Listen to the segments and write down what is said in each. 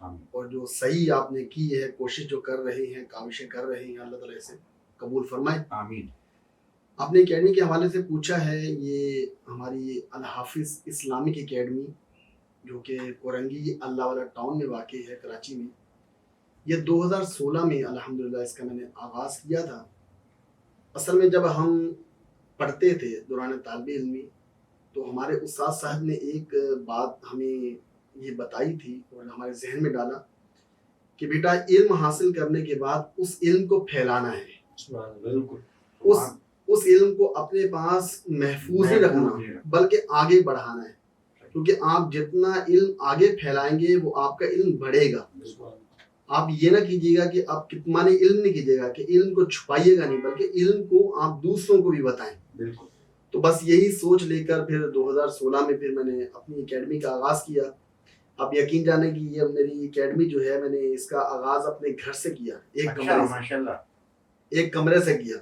آمین اور جو صحیح آپ نے کی ہے، کوشش جو کر رہے ہیں، کاوشیں کر رہے ہیں، اللہ تعالیٰ سے قبول فرمائے۔ آمین۔ آپ نے اکیڈمی کے حوالے سے پوچھا ہے، یہ ہماری الحافظ اسلامک اکیڈمی جو کہ کورنگی اللہ والا ٹاؤن میں واقع ہے کراچی میں، یہ 2016 میں الحمدللہ اس کا میں نے آغاز کیا تھا۔ اصل میں جب ہم پڑھتے تھے دوران طالب علمی، تو ہمارے استاد صاحب نے ایک بات ہمیں یہ بتائی تھی اور ہمارے ذہن میں ڈالا کہ بیٹا علم حاصل کرنے کے بعد اس علم کو پھیلانا ہے، بالکل اس علم کو اپنے پاس محفوظ نہیں رکھنا بلکہ آگے بڑھانا ہے، کیونکہ آپ جتنا علم آگے پھیلائیں گے وہ آپ کا علم بڑھے گا۔ آپ یہ نہ کیجیے گا کہ آپ کتمانی علم نہیں کیجیے گا کہ علم کو چھپائیے گا نہیں، بلکہ علم کو آپ دوسروں کو بھی بتائیں۔ بالکل۔ تو بس یہی سوچ لے کر پھر 2016 میں پھر میں نے اپنی اکیڈمی کا آغاز کیا۔ آپ یقین جانیں کہ یہ میری اکیڈمی جو ہے، میں نے اس کا آغاز اپنے گھر سے کیا، ایک کمرے سے کیا۔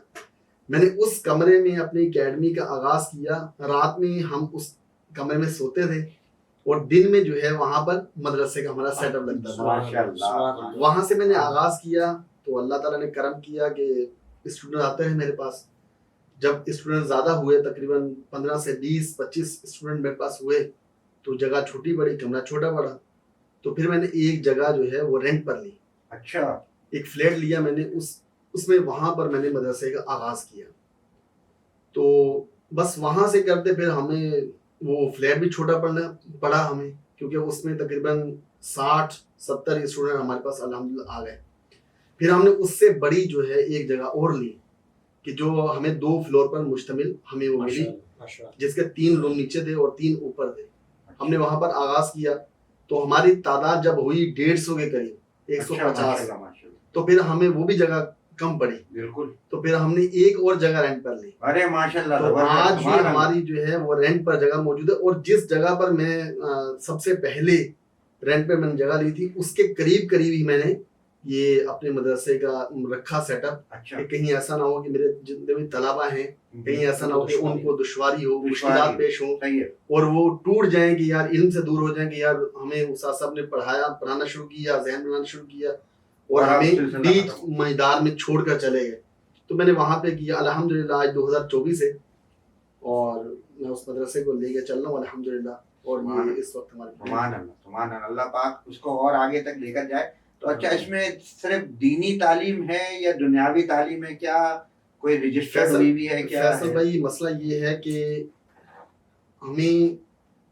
میں نے اس کمرے میں اپنی اکیڈمی کا آغاز کیا۔ رات میں ہم اس کمرے میں سوتے تھے اور دن میں جو ہے وہاں پر مدرسے کا ہمارا سیٹ اپ لگتا تھا۔ وہاں سے میں نے آغاز کیا تو اللہ تعالیٰ نے کرم کیا کہ اسٹوڈنٹ آتے ہیں میرے پاس۔ جب اسٹوڈنٹ زیادہ ہوئے، تقریباً 15 سے 20-25 اسٹوڈنٹ میرے پاس ہوئے، تو جگہ چھوٹی بڑی، کمرہ چھوٹا بڑا، تو پھر میں نے ایک جگہ جو ہے وہ رینٹ پر لی۔ اچھا۔ ایک فلیٹ لیا میں نے، اس میں وہاں پر میں نے مدرسے کا آغاز کیا۔ تو بس وہاں سے کرتے پھر ہمیں وہ فلیٹ بھی چھوٹا پڑا ہمیں، کیونکہ اس میں تقریباً 60-70 اسٹوڈنٹ ہمارے پاس الحمدللہ آ گئے۔ پھر ہم نے اس سے بڑی جو ہے ایک جگہ اور لی کہ جو ہمیں 2 فلور پر مشتمل ہمیں وہ ملی، جس کے 3 روم نیچے تھے اور 3 اوپر تھے۔ ہم نے وہاں پر آغاز کیا تو ہماری تعداد جب ہوئی 150 کے قریب، 150، تو پھر ہمیں وہ بھی جگہ کم پڑی۔ بالکل۔ تو پھر ہم نے ایک اور جگہ رینٹ پر لی۔ ارے ماشاءاللہ، تو آج بھی ہماری جو ہے وہ رینٹ پر جگہ موجود ہے، اور جس جگہ پر میں سب سے پہلے رینٹ پہ میں نے جگہ لی تھی، اس کے قریب ہی میں نے یہ اپنے مدرسے کا رکھا سیٹ اپ، کہ کہیں ایسا نہ ہو کہ میرے جتنے بھی طلبہ ہیں، کہیں ایسا نہ ہو کہ ان کو دشواری ہو، مشکلات پیش ہوں اور وہ ٹوٹ جائیں کہ یار علم سے دور ہو جائیں کہ یار ہمیں استاد صاحب نے پڑھانا شروع کیا، ذہن بنانا شروع کیا اور ہمیں بیچ میدان میں چھوڑ کر چلے گئے۔ تو میں نے وہاں پہ کیا الحمدللہ، آج 2024 ہے اور میں اس مدرسے کو لے کے چل رہا ہوں الحمدللہ، اور یہ اس وقت ہمارے سبحان اللہ پاک اس کو اور آگے تک لے کر جائے۔ تو اچھا، اس میں صرف دینی تعلیم ہے یا دنیاوی تعلیم ہے؟ کیا کوئی رجسٹرڈ ہوئی بھی ہے کیا؟ فیصل بھائی، مسئلہ یہ ہے کہ ہمیں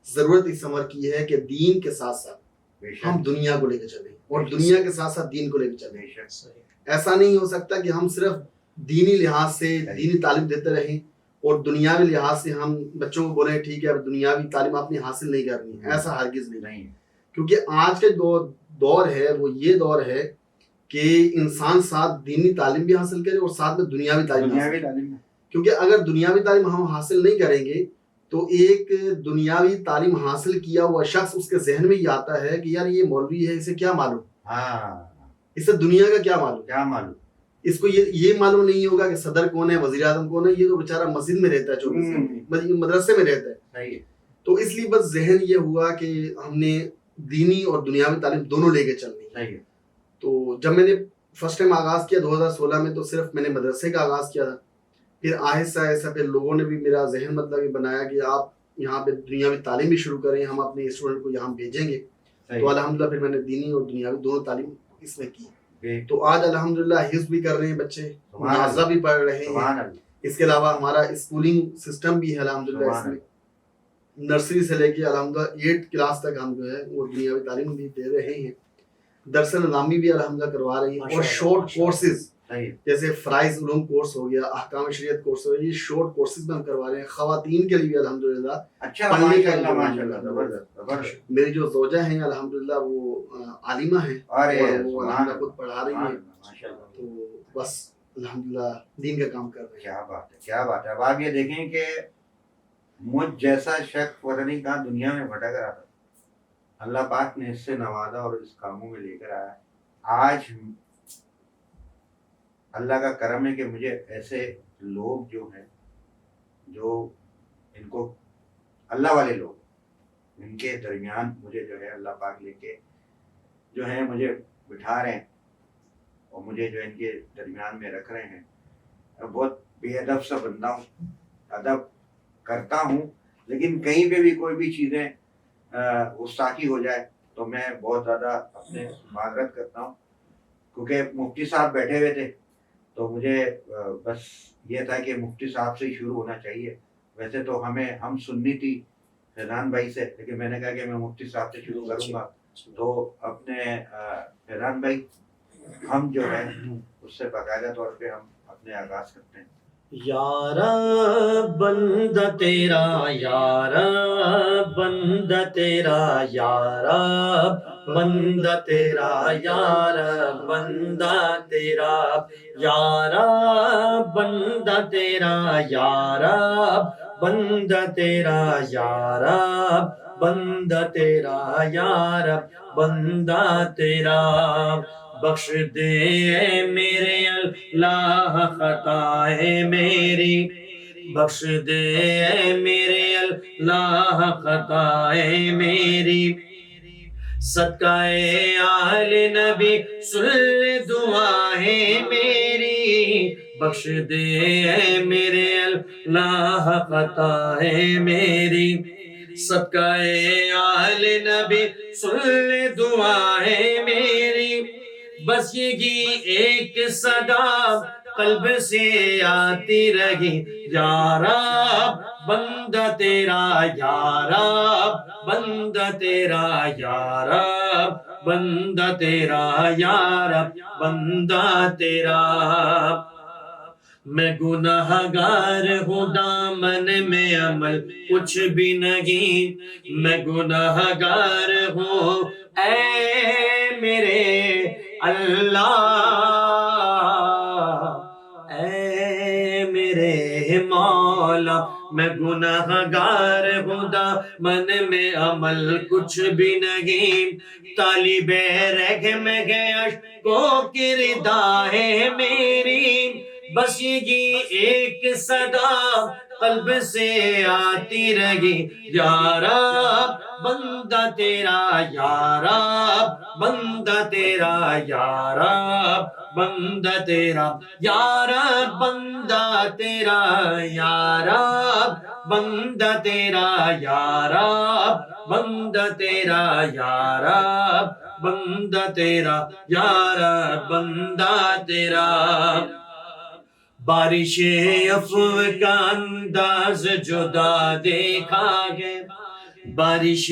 ضرورت اس عمر کی ہے کہ دین کے ساتھ ساتھ ہم دنیا کو لے کے چلیں اور دنیا کے ساتھ ساتھ دین کو لے کے چلیں۔ ایسا نہیں ہو سکتا کہ ہم صرف دینی لحاظ سے دینی تعلیم دیتے رہیں اور دنیاوی لحاظ سے ہم بچوں کو بولیں ٹھیک ہے اب دنیاوی تعلیم آپ نے حاصل نہیں کرنی، ایسا ہرگز نہیں۔ کیونکہ آج کے دور ہے وہ یہ دور ہے کہ انسان ساتھ دینی تعلیم بھی حاصل کرے اور ساتھ میں دنیاوی تعلیم، کیونکہ اگر دنیاوی تعلیم ہم حاصل نہیں کریں گے تو ایک دنیاوی تعلیم حاصل کیا ہوا شخص، اس کے ذہن میں یہ آتا ہے کہ یار یہ مولوی ہے، اسے کیا معلوم، اسے دنیا کا کیا معلوم، اس کو یہ معلوم نہیں ہوگا کہ صدر کون ہے، وزیر اعظم کون ہے، یہ تو بیچارہ مسجد میں رہتا ہے، 24 گھنٹے مدرسے میں رہتا ہے۔ تو اس لیے بس ذہن یہ ہوا کہ ہم نے دینی اور دنیاوی تعلیم دونوں لے کے چلنی ہے۔ تو جب میں نے فرسٹ ٹائم آغاز کیا 2016 میں، تو صرف میں نے مدرسے کا آغاز کیا تھا۔ پھر آہستہ آہستہ پھر لوگوں نے بھی میرا ذہن مطلب بنایا کہ آپ یہاں پہ دنیاوی تعلیم بھی شروع کریں، ہم اپنے اسٹوڈنٹ کو یہاں بھیجیں گے۔ تو الحمدللہ پھر میں نے دینی اور دنیاوی دونوں تعلیم اس میں کی۔ تو آج الحمدللہ حفظ بھی کر رہے ہیں بچے، مناظرہ بھی پڑھ رہے ہیں۔ اس کے علاوہ ہمارا اسکولنگ سسٹم بھی ہے الحمدللہ، اس میں نرسری سے لے کے الحمدللہ 8 کلاس تک ہم جو ہے وہ دنیاوی تعلیم بھی دے رہے ہیں۔ درس نظامی بھی الحمدللہ کروا رہے ہیں، اور شارٹ کورسز جیسے فرائض علوم کورس ہو گیا، احکام شریعت کورس ہو گیا، یہ شارٹ کورسز میں ہم کروا رہے ہیں۔ خواتین کے لیے الحمدللہ پڑھنے کا، میری جو زوجہ ہیں الحمدللہ وہ عالمہ ہیں اور وہ الحمدللہ خود پڑھا رہی ہیں۔ تو بس الحمدللہ دین کا کام کر رہے ہیں۔ کیا بات ہے، کیا بات ہے۔ اب آپ یہ دیکھیں کہ مجھ جیسا شخص پتہ نہیں کہاں دنیا میں بھٹک رہا تھا، اللہ پاک نے اس سے نوازا اور اس کاموں میں لے کر آیا۔ آج اللہ کا کرم ہے کہ مجھے ایسے لوگ جو ہیں، جو ان کو اللہ والے لوگ، ان کے درمیان مجھے جو ہے اللہ پاک جو ہیں مجھے بٹھا رہے ہیں اور مجھے جو ان کے درمیان میں رکھ رہے ہیں. بہت بے ادب سا بندہ ہوں, ادب کرتا ہوں, لیکن کہیں پہ بھی کوئی بھی چیزیں گستاخی ہو جائے تو میں بہت زیادہ اپنے معذرت کرتا ہوں, کیونکہ مفتی صاحب بیٹھے ہوئے تھے تو مجھے بس یہ تھا کہ مفتی صاحب سے ہی شروع ہونا چاہیے. ویسے تو ہم سننی تھی فیضان بھائی سے, لیکن میں نے کہا کہ میں مفتی صاحب سے شروع کروں گا. تو اپنے فیضان بھائی, ہم جو ہے اس سے باقاعدہ طور پہ ہم اپنے آغاز کرتے ہیں. یارا بندہ تیرا, یارا بندہ تیرا, یارا بندہ تیرا, یارا بندہ تیرا, یارا بندہ تیرا, یارا بندہ تیرا, یارا بندہ تیرا, یارا بندہ تیرا. بخش دے اے میرے اللہ خطائیں میری, بخش دے اے میرے اللہ خطائیں میری, صدقہ آل نبی سن لے دعائیں میری, بخش دے اے میرے اللہ خطائیں میری, صدقہ آل نبی سن لے دعائیں میری. بس یہی ایک صدا قلب سے آتی رہی, یارا بندہ تیرا, یارا بندہ تیرا, یارا بندہ تیرا, یارا بندہ تیرا. میں گناہ گار ہوں, دامن میں عمل کچھ بھی نہیں, میں گناہ گار ہوں اے میرے اللہ, اے میرے مولا. میں گناہ گار ہوں, دامن میں عمل کچھ بھی نہیں, طالب رحم ہے اشکوں کی ردا ہے میری. بس یہی ایک صدا قلب سے آتی رہی, یارا بندہ تیرا, یارا بندہ تیرا, یارا بندہ تیرا, یارا بندہ تیرا, یارا بندہ تیرا, یارا بندہ تیرا, یارا بندہ تیرا, یارا بندہ تیرا. بارش عفو کا انداز جدا دیکھا ہے, بارش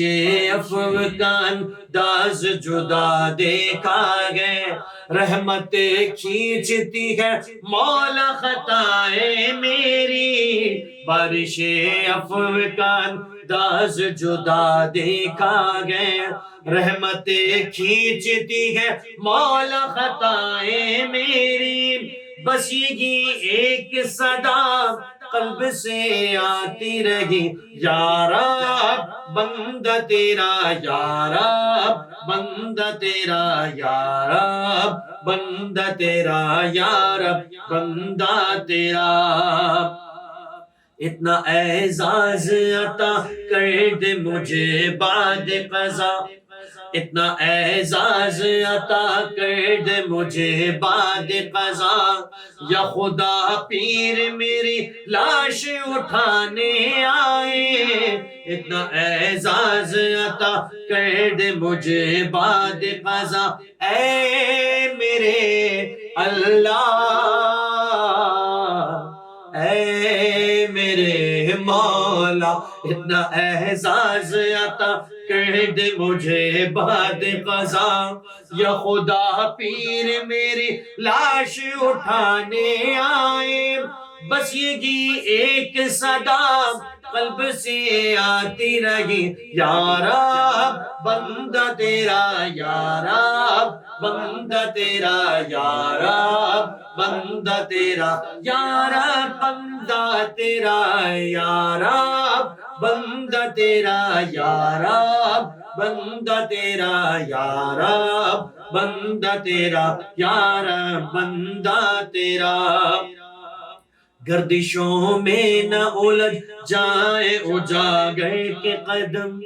عفو کا انداز جدا دیکھا ہے, رحمت کھینچتی ہے مولا خطائیں میری, بارش عفو کا انداز جدا دیکھا ہے, رحمت کھینچتی ہے مولا خطائیں میری. بس یہی ایک صدا قلب سے آتی رہی, یارا بندہ تیرا, یارا بندہ تیرا, یارا بندہ تیرا, یارا بندہ تیرا. اتنا اعزاز عطا کر دے مجھے بعد قضا, اتنا اعزاز عطا کر دے مجھے بعد قضا, یا خدا پیر میری لاش اٹھانے آئے, اتنا اعزاز عطا کر دے مجھے بعد قضا, اے میرے اللہ, اے میرے مولا. اتنا اعزاز عطا کر دے مجھے بعد قضا, یا خدا پیر میری لاش اٹھانے آئے. بس یہی ایک صدا قلب سے آتی رہی, یارا بندہ تیرا, یارا بندہ تیرا, یارا بندہ تیرا, یارا بندہ تیرا, یارا بندہ تیرا, یارا بندہ تیرا, یارا بندہ تیرا, یارا بندہ تیرا. گردشوں میں نہ الجھ جائے اجاگر کے قدم،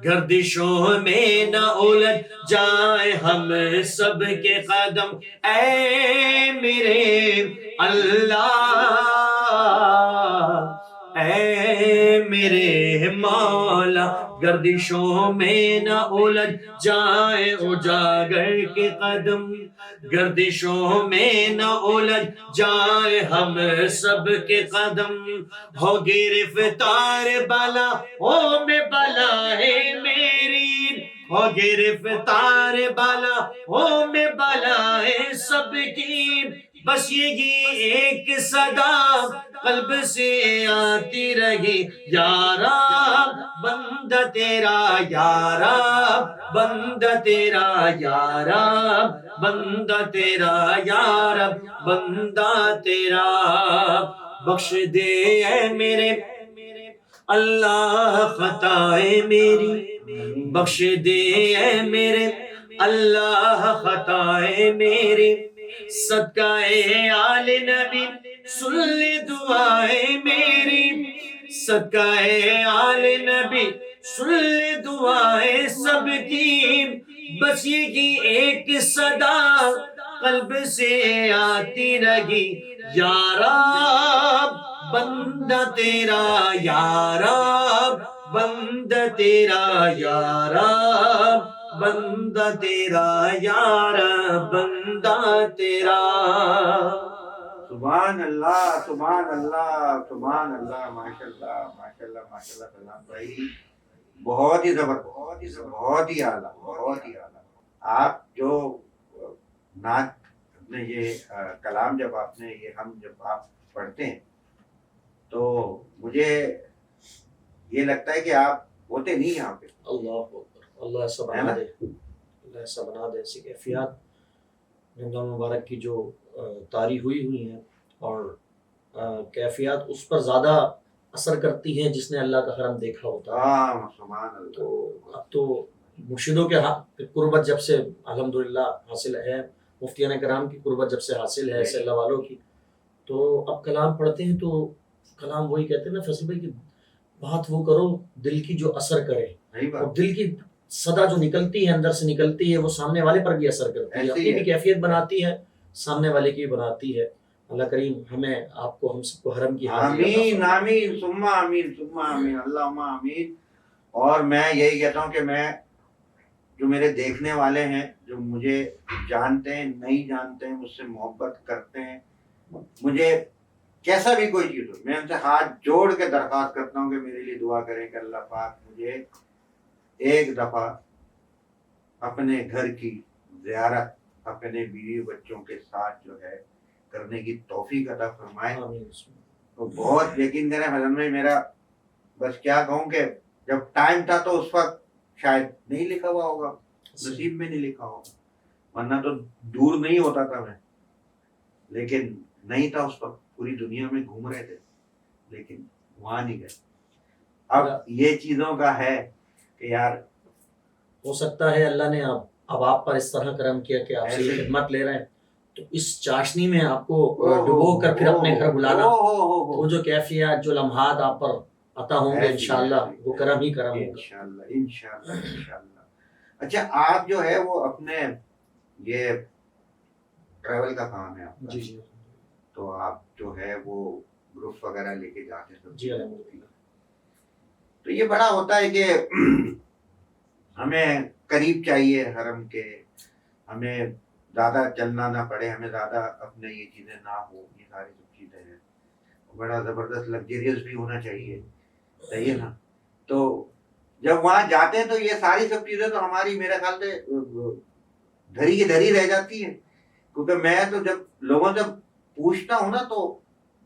گردشوں میں نہ الجھ جائے ہم سب کے قدم، اے میرے اللہ، اے میرے مولا، گردشوں میں نہ الجھ جائے اجاگر کے قدم، گردشوں میں نہ الجھ جائے ہم سب کے قدم، ہو گرفتار بلا او میں بلا ہے میری، ہو گرفتار بلا او میں بلا ہے سب کی، بس یہی ایک صدا قلب سے آتی رہی، یارا بندہ تیرا، یارا بندہ تیرا، یارا بندہ تیرا، یارا بندہ تیرا، بخش دے اے میرے اللہ خطائے میری، بخش دے اے میرے اللہ خطائے میری، صدقہ آل نبی سن لے دعائیں میری، صدقہ آل نبی سن لے دعائیں سب کی، بس یہی ایک صدا قلب سے آتی رہی، یارا بندہ تیرا، یارا بندہ تیرا، یارا بندہ تیرا، یارا بندہ تیرا۔ سبحان اللہ، سبحان اللہ، سبحان اللہ، ماشاء اللہ، ماشاء اللہ، ماشاء اللہ سلام بھائی، بہت ہی زبردست، بہت ہی اعلیٰ، بہت ہی اعلیٰ۔ آپ جو نعت اپنے یہ کلام جب آپ نے یہ ہم جب آپ پڑھتے ہیں تو مجھے یہ لگتا ہے کہ آپ ہوتے نہیں یہاں پہ۔ اللہ اکبر، اللہ ایسا بنا دے، اللہ ایسا بنا دے، ایسی کیفیات رمضان مبارک کی جو طاری ہوئی ہیں، اور کیفیات اس پر زیادہ اثر کرتی ہیں جس نے اللہ کا حرم دیکھا ہوتا ہے۔ ہاں سبحان اللہ۔ تو اب تو مرشدوں کے قربت جب سے الحمدللہ حاصل ہے، مفتیان کرام کی قربت جب سے حاصل ہے ایسے اللہ والوں کی، تو اب کلام پڑھتے ہیں تو کلام وہی کہتے ہیں نا فیصل بھائی کہ بات وہ کرو دل کی جو اثر کرے، اور دل کی صدا جو نکلتی ہے اندر سے نکلتی ہے وہ سامنے والے پر بھی اثر کرتی ہے، اپنی بھی کیفیت بناتی ہے، سامنے والے کی بناتی ہے۔ اللہ کریم ہمیں آپ کو ہم سب کو حرم کی آمین آمین ثم آمین ثم آمین اللہم آمین۔ اور میں یہی کہتا ہوں کہ میں جو میرے دیکھنے والے ہیں، جو مجھے جانتے ہیں نہیں جانتے ہیں، مجھ سے محبت کرتے ہیں، مجھے کیسا بھی کوئی چیز ہو، میں ان سے ہاتھ جوڑ کے درخواست کرتا ہوں کہ میرے لیے دعا کریں کہ اللہ پاک مجھے ایک دفعہ اپنے گھر کی زیارت اپنے بیوی بچوں کے ساتھ جو ہے کرنے کی توفیق عطا فرمائے۔ تو بہت یقین کریں حضرت میں میرا بس کیا کہوں کہ جب ٹائم تھا تو اس وقت شاید نہیں لکھا ہوا ہوگا، نصیب میں نہیں لکھا ہوگا، ورنہ تو دور نہیں ہوتا تھا میں، لیکن نہیں تھا اس وقت، پوری دنیا میں گھوم رہے تھے لیکن وہاں نہیں گئے۔ اب یہ چیزوں کا ہے کہ یار ہو سکتا ہے اللہ نے اب آپ پر اس طرح کرم کیا کہ آپ سے یہ خدمت لے رہے ہیں تو اس چاشنی میں آپ کو ڈبو کر پھر اپنے گھر بلانا، وہ جو کیفیات جو لمحات آپ پر عطا ہوں گے انشاءاللہ وہ کرم ہی کرم ہوگا انشاءاللہ انشاءاللہ انشاءاللہ۔ اچھا آپ جو ہے وہ اپنے یہ ٹریول کا کام ہے آپ کا، جی تو آپ جو ہے وہ گروپ وغیرہ لے کے جاتے ہیں جی الحمدللہ۔ تو یہ بڑا ہوتا ہے کہ ہمیں قریب چاہیے حرم کے، ہمیں زیادہ چلنا نہ پڑے، ہمیں زیادہ اپنے یہ چیزیں نہ ہو، یہ ساری سب چیزیں ہیں، بڑا زبردست لگزریس بھی ہونا چاہیے، صحیح ہے نا؟ تو جب وہاں جاتے ہیں تو یہ ساری سب چیزیں تو ہماری میرے خیال سے دھری کی دھری رہ جاتی ہیں، کیونکہ میں تو جب لوگوں سے پوچھتا ہوں نا تو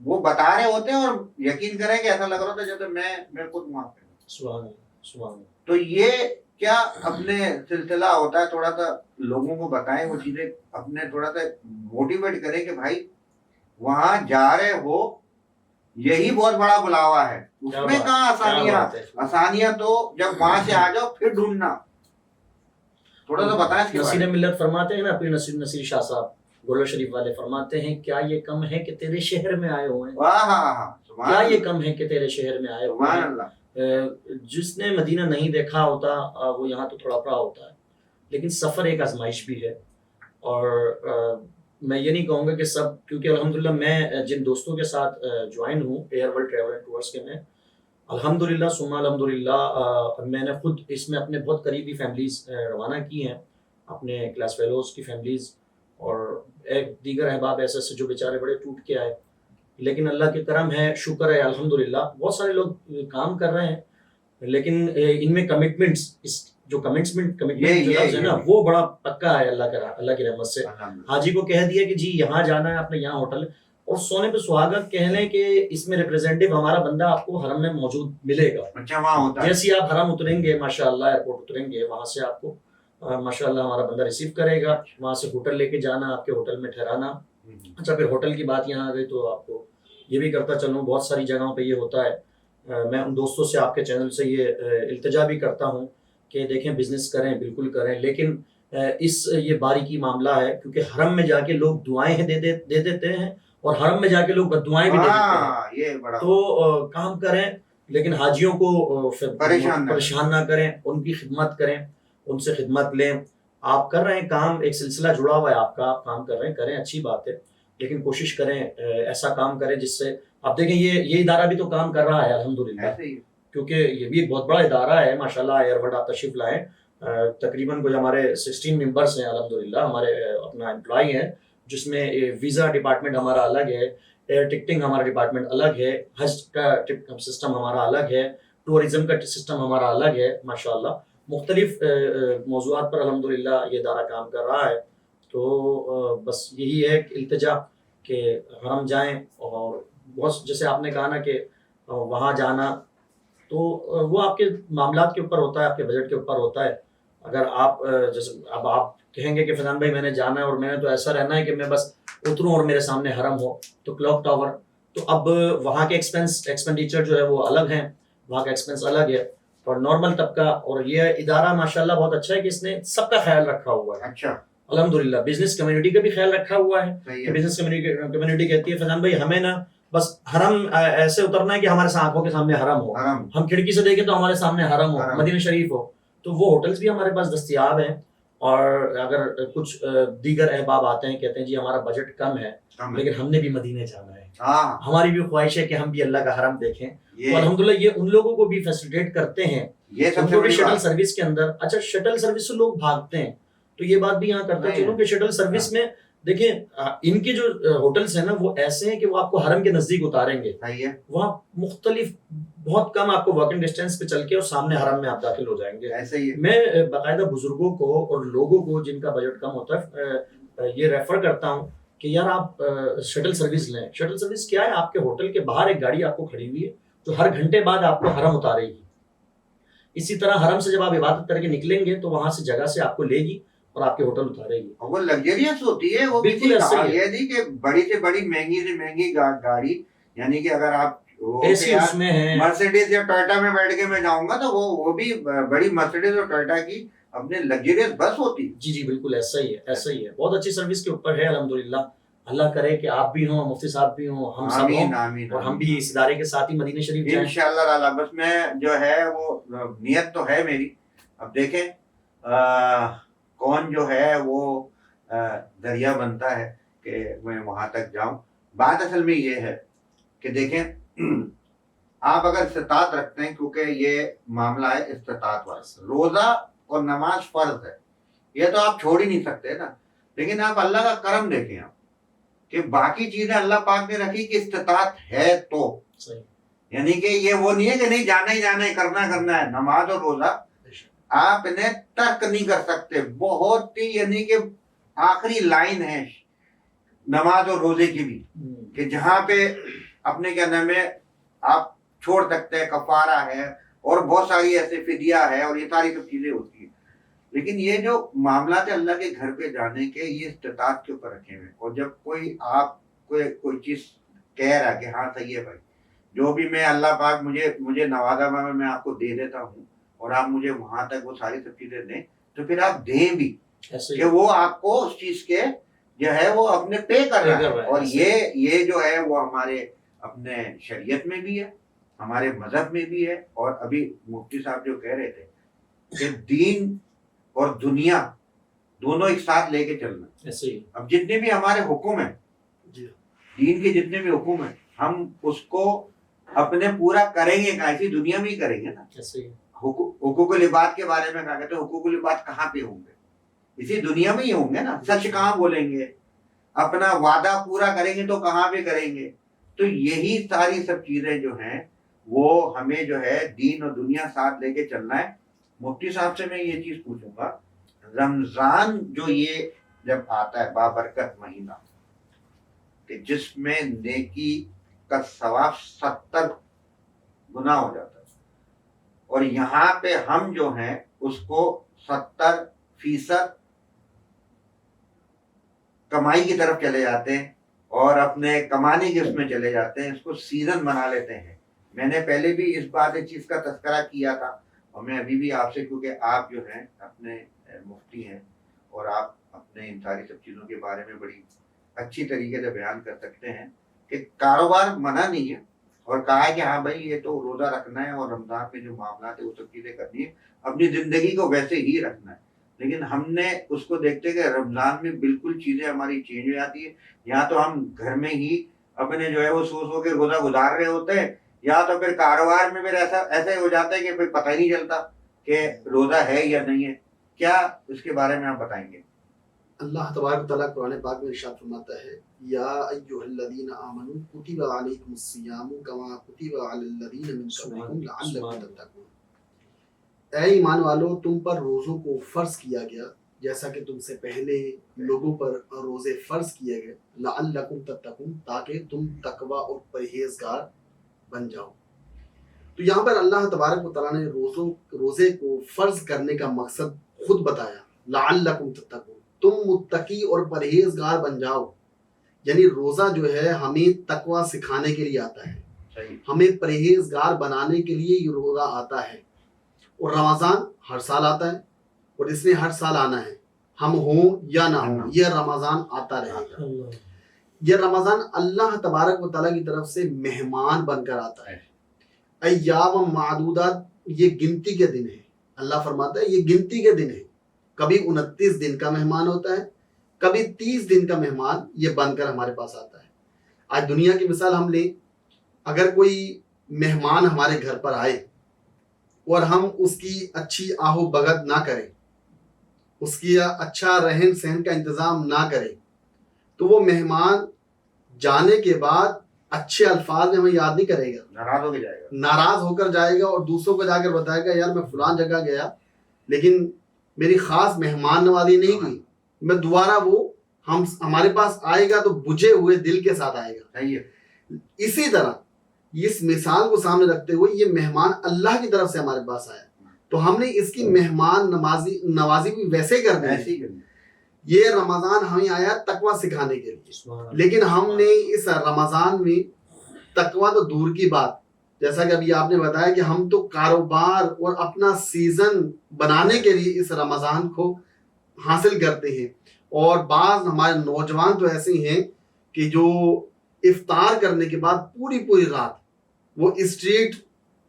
وہ بتا رہے ہوتے ہیں اور یقین کریں کہ ایسا لگ رہا تھا جیسے میں خود وہاں پہ۔ سبحان اللہ سبحان اللہ۔ تو یہ کیا اپنے سلسلہ ہوتا ہے، تھوڑا سا لوگوں کو بتائیں وہ چیزیں، اپنے تھوڑا سا موٹیویٹ کریں کہ بھائی وہاں جا رہے ہو، یہی بہت بڑا بلاوا ہے، اس میں کہاں آسانیاں، آسانیاں تو جب وہاں سے آ جاؤ پھر ڈھونڈنا، تھوڑا سا بتائیں اس کے بارے میں۔ نصیر ملت فرماتے ہیں نا پھر نصیر شاہ صاحب گولر شریف والے فرماتے ہیں کیا یہ کم ہے کہ تیرے شہر میں آئے ہوئے ہیں، واہ کیا یہ کم ہے کہ تیرے شہر میں آئے ہوئے سبحان ہیں. اللہ. جس نے مدینہ نہیں دیکھا ہوتا وہ یہاں تو تھوڑا پڑا ہوتا ہے، لیکن سفر ایک آزمائش بھی ہے. اور میں یہ نہیں کہوں گا کہ سب، کیونکہ الحمدللہ میں جن دوستوں کے ساتھ جوائن ہوں Air World Travel and Tours کے، میں الحمدللہ ثم الحمدللہ میں نے خود اس میں اپنے بہت قریبی فیملیز روانہ کی ہیں، اپنے کلاس فیلوز کی فیملیز اور ایک دیگر احباب ایسے جو بیچارے بڑے ٹوٹ کے آئے. لیکن اللہ کے کرم ہے، شکر ہے الحمدللہ بہت سارے لوگ کام کر رہے ہیں، لیکن ان میں کمٹمنٹس، اس جو کمٹمنٹ جو لفظ ہے نا وہ بڑا پکا ہے اللہ کی رحمت سے. حاجی کو کہہ دیا کہ جی یہاں جانا ہے، اپنے یہاں ہوٹل، اور سونے پہ سہاگا کہہ لیں کہ اس میں ریپرزینٹیو ہمارا بندہ آپ کو حرم میں موجود ملے گا. اچھا وہاں ہوتا ہے. جیسے آپ حرم اتریں گے ماشاءاللہ، ایئرپورٹ اتریں گے، وہاں سے آپ کو ماشاءاللہ ہمارا بندہ ریسیو کرے گا، وہاں سے ہوٹل لے کے جانا، آپ کے ہوٹل میں ٹھہرانا. اچھا پھر ہوٹل کی بات یہاں آ گئی تو آپ کو یہ بھی کرتا چلوں، بہت ساری جگہوں پہ یہ ہوتا ہے. میں ان دوستوں سے آپ کے چینل سے یہ التجا بھی کرتا ہوں کہ دیکھیں بزنس کریں بالکل کریں، لیکن یہ باریکی معاملہ ہے، کیونکہ حرم میں جا کے لوگ دعائیں دے دیتے ہیں اور حرم میں جا کے لوگ بددعائیں بھی دے دیتے ہیں. تو کام کریں لیکن حاجیوں کو پریشان نہ کریں، ان کی خدمت کریں، ان سے خدمت لیں. آپ کر رہے ہیں کام، ایک سلسلہ جڑا ہوا ہے آپ کا، آپ کام کر رہے ہیں، کریں، اچھی بات ہے، لیکن کوشش کریں ایسا کام کریں جس سے آپ دیکھیں یہ ادارہ بھی تو کام کر رہا ہے الحمدللہ، کیونکہ یہ بھی ایک بہت بڑا ادارہ ہے ماشاءاللہ. ایئر ورلڈ آپ تشریف لائیں، تقریباً کوئی ہمارے 16 ممبرس ہیں الحمدللہ، ہمارے اپنا امپلائی ہیں، جس میں ویزا ڈپارٹمنٹ ہمارا الگ ہے، ایئر ٹکٹنگ ہمارا ڈپارٹمنٹ الگ ہے، حج کا سسٹم ہمارا الگ ہے، ٹورزم کا سسٹم ہمارا الگ ہے ماشاءاللہ. مختلف موضوعات پر الحمدللہ یہ ادارہ کام کر رہا ہے. تو بس یہی ہے التجا کہ حرم جائیں، اور بہت جیسے آپ نے کہا نا کہ وہاں جانا تو وہ آپ کے معاملات کے اوپر ہوتا ہے، آپ کے بجٹ کے اوپر ہوتا ہے. اگر آپ جیسے اب آپ کہیں گے کہ فیضان بھائی میں نے جانا ہے اور میں نے تو ایسا رہنا ہے کہ میں بس اتروں اور میرے سامنے حرم ہو، تو کلاک ٹاور، تو اب وہاں کے ایکسپینڈیچر جو ہے وہ الگ ہیں، وہاں کا ایکسپینس الگ ہے. اور نارمل طبقہ، اور یہ ادارہ ماشاءاللہ بہت اچھا ہے کہ اس نے سب کا خیال رکھا ہوا ہے. اچھا الحمدللہ بزنس کمیونٹی کا بھی خیال رکھا ہوا ہے. بزنس کمیونٹی کہتی ہے فیضان بھائی ہمیں نا بس حرم ایسے اترنا ہے کہ ہمارے آنکھوں کے سامنے حرم ہو، ہم کھڑکی سے دیکھیں تو ہمارے سامنے حرم ہو، مدینہ شریف ہو. تو وہ ہوٹلز بھی ہمارے پاس دستیاب ہیں. اور اگر کچھ دیگر احباب آتے ہیں کہتے ہیں جی ہمارا بجٹ کم ہے لیکن ہم نے بھی مدینے جانا ہے، ہماری بھی خواہش ہے کہ ہم بھی اللہ کا حرم دیکھیں، تو الحمدللہ یہ ان لوگوں کو بھی فیسیلیٹیٹ کرتے ہیں. ان کو بھی شٹل سروس کے اندر، اچھا شٹل سروس سے لوگ بھاگتے ہیں، تو یہ بات بھی یہاں کرتا چلوں کہ شٹل سروس میں دیکھیں ان کے جو ہوٹلز ہیں نا وہ ایسے ہیں کہ وہ آپ کو حرم کے نزدیک اتاریں گے، وہاں مختلف بہت کم آپ کو واکنگ ڈسٹینس پہ چل کے اور سامنے حرم میں آپ داخل ہو جائیں گے. میں باقاعدہ بزرگوں کو اور لوگوں کو جن کا بجٹ کم ہوتا ہے یہ ریفر کرتا ہوں کہ یار آپ شٹل سروس لیں. شٹل سروس کیا ہے، آپ کے ہوٹل کے باہر ایک گاڑی آپ کو کھڑی ہوئی ہے جو ہر گھنٹے بعد آپ کو حرم اتارے گی. اسی طرح حرم سے جب آپ عبادت کر کے نکلیں گے تو وہاں سے جگہ سے آپ کو لے گی اور آپ کے ہوٹل اتارے گی. وہ لگژریس ہوتی ہے، وہ بالکل یہ نہیں کہ بڑی سے بڑی مہنگی سے مہنگی گاڑی، یعنی کہ اگر آپ اے سی اس میں ہے، مرسیڈیز یا ٹویوٹا میں بیٹھ کے میں جاؤں گا تو وہ بھی بڑی مرسیڈیز اور ٹویوٹا کی اپنے لگژریس بس ہوتی. جی بالکل ایسا ہی ہے، ایسا ہی ہے. بہت اچھی سروس کے اوپر ہے الحمدللہ. اللہ کرے کہ آپ بھی ہوں، مفتی صاحب بھی ہوں، ہم سب ہوں، اور ہم بھی اس ادارے کے ساتھ ہی مدینہ شریف جائیں انشاءاللہ تعالی. بس میں جو ہے وہ نیت تو ہے میری، اب دیکھیں کون جو ہے وہ ذریعہ بنتا ہے کہ میں وہاں تک جاؤں. بات اصل میں یہ ہے کہ دیکھیں آپ اگر استطاعت رکھتے ہیں، کیونکہ یہ معاملہ ہے استطاعت والا، روزہ اور نماز فرض ہے، یہ تو آپ چھوڑ ہی نہیں سکتے نا. لیکن آپ اللہ کا کرم دیکھیں آپ کہ باقی چیزیں اللہ پاک نے رکھی کہ استطاعت ہے تو صحیح. یعنی کہ یہ وہ نہیں ہے کہ نہیں جانا ہی جانا ہے، کرنا ہے. نماز اور روزہ آپ انہیں ترک نہیں کر سکتے، بہت ہی یعنی کہ آخری لائن ہے نماز اور روزے کی بھی، کہ جہاں پہ اپنے کیا نام ہے آپ چھوڑ سکتے ہیں، کفارہ ہے اور بہت ساری ایسے فدیہ ہے اور یہ ساری سب چیزیں ہوتی ہیں. لیکن یہ جو معاملات ہے اللہ کے گھر پہ جانے کے، یہ استطاعت کے اوپر رکھے ہوئے. اور جب کوئی آپ کوئی چیز کہہ رہا کہ ہاں صحیح ہے بھائی، جو بھی میں اللہ پاک مجھے نوازا میں آپ کو دے دیتا ہوں اور آپ مجھے وہاں تک وہ ساری سب چیزیں دیں، تو پھر آپ دیں بھی کہ وہ آپ کو اس چیز کے جو ہے وہ اپنے پے کر رہا ہے. اور ہے. یہ جو ہے وہ ہمارے اپنے شریعت میں بھی ہے, ہمارے مذہب میں بھی ہے. اور ابھی مفتی صاحب جو کہہ رہے تھے کہ دین اور دنیا دونوں ایک ساتھ لے کے چلنا. ایسے ہی اب جتنے بھی ہمارے حکم ہیں, دین کے جتنے بھی حکم ہیں, ہم اس کو اپنے پورا کریں گے ایسی دنیا میں ہی کریں گے نا. ایسے ہی حقوق العباد کے بارے میں کہا کہتے ہیں حقوق العباد کہاں پہ ہوں گے؟ اسی دنیا میں ہی ہوں گے نا. سچ کہاں بولیں گے, اپنا وعدہ پورا کریں گے تو کہاں پہ کریں گے؟ تو یہی ساری سب چیزیں جو ہیں وہ ہمیں جو ہے دین اور دنیا ساتھ لے کے چلنا ہے. مفتی صاحب سے میں یہ چیز پوچھوں گا, رمضان جو یہ جب آتا ہے بابرکت مہینہ کہ جس میں نیکی کا ثواب 70 گنا ہو جاتا ہے, اور یہاں پہ ہم جو ہیں اس کو 70% کمائی کی طرف چلے جاتے ہیں اور اپنے کمانے کے اس میں چلے جاتے ہیں, اس کو سیزن بنا لیتے ہیں. میں نے پہلے بھی اس چیز کا تذکرہ کیا تھا, اور میں ابھی بھی آپ سے, کیونکہ آپ جو ہیں اپنے مفتی ہیں اور آپ اپنے ان ساری سب چیزوں کے بارے میں بڑی اچھی طریقے سے بیان کر سکتے ہیں کہ کاروبار منع نہیں ہے, اور کہا ہے کہ ہاں بھائی یہ تو روزہ رکھنا ہے اور رمضان میں جو معاملات ہے وہ سب چیزیں کرنی ہے, اپنی زندگی کو ویسے ہی رکھنا ہے. لیکن ہم نے اس کو دیکھتے کہ رمضان میں بالکل چیزیں ہماری چینج ہو جاتی ہے. یا تو ہم گھر میں ہی اپنے جو ہے وہ سو کے روزہ گزار رہے ہوتے ہیں, یا تو پھر کاروبار میں پھر ایسا ہی ہو جاتا ہے کہ پھر پتہ ہی نہیں چلتا کہ روزہ ہے یا نہیں ہے. کیا اس کے بارے میں آپ بتائیں گے؟ اللہ تبارک و تعالیٰ قرآن پاک میں ارشاد فرماتا ہے, یا ایھا الذین آمنوا کتب علیکم الصیام کما کتب علی الذین من قبلکم لعلکم تتقون. اے ایمان والو, تم پر روزوں کو فرض کیا گیا جیسا کہ تم سے پہلے لوگوں پر روزے فرض کیے گئے, لعلکم تتقون, تاکہ تم تقوی اور پرہیزگار بن جاؤ. تو یہاں پر اللہ تبارک و تعالیٰ نے روزے کو فرض کرنے کا مقصد خود بتایا, لعلکم تتقون, تم متقی اور پرہیزگار بن جاؤ. یعنی روزہ جو ہے ہمیں تقوی سکھانے کے لیے آتا ہے, ہمیں پرہیزگار بنانے کے لیے یہ روزہ آتا ہے. اور رمضان ہر سال آتا ہے, اور اس نے ہر سال آنا ہے, ہم ہوں یا نہ ہوں, یہ رمضان آتا رہے گا. یہ رمضان اللہ تبارک و تعالیٰ کی طرف سے مہمان بن کر آتا ہے. ایام معدودات, یہ گنتی کے دن ہے. اللہ فرماتا ہے یہ گنتی کے دن ہے. کبھی 29 دن کا مہمان ہوتا ہے, کبھی 30 دن کا مہمان یہ بن کر ہمارے پاس آتا ہے. آج دنیا کی مثال ہم لیں, اگر کوئی مہمان ہمارے گھر پر آئے اور ہم اس کی اچھی آہو بھگت نہ کریں, اس کی اچھا رہن سہن کا انتظام نہ کریں, تو وہ مہمان جانے کے بعد اچھے الفاظ میں ہمیں یاد نہیں کرے گا, ناراض ہو کر جائے گا اور دوسروں کو جا کر بتائے گا یار میں فلان جگہ گیا لیکن میری خاص مہمان نوازی نہیں کی, میں دوبارہ وہ ہمارے پاس آئے گا تو بجھے ہوئے دل کے ساتھ آئے گا. اسی طرح اس مثال کو سامنے رکھتے ہوئے یہ مہمان اللہ کی طرف سے ہمارے پاس آیا, تو ہم نے اس کی مہمان نوازی بھی ویسے کرنا ہے. یہ رمضان ہمیں آیا تقوی سکھانے کے لیے, لیکن ہم نے اس رمضان میں تقوی تو دور کی بات, جیسا کہ ابھی آپ نے بتایا کہ ہم تو کاروبار اور اپنا سیزن بنانے کے لیے اس رمضان کو حاصل کرتے ہیں. اور بعض ہمارے نوجوان تو ایسے ہیں کہ جو افطار کرنے کے بعد پوری رات وہ اسٹریٹ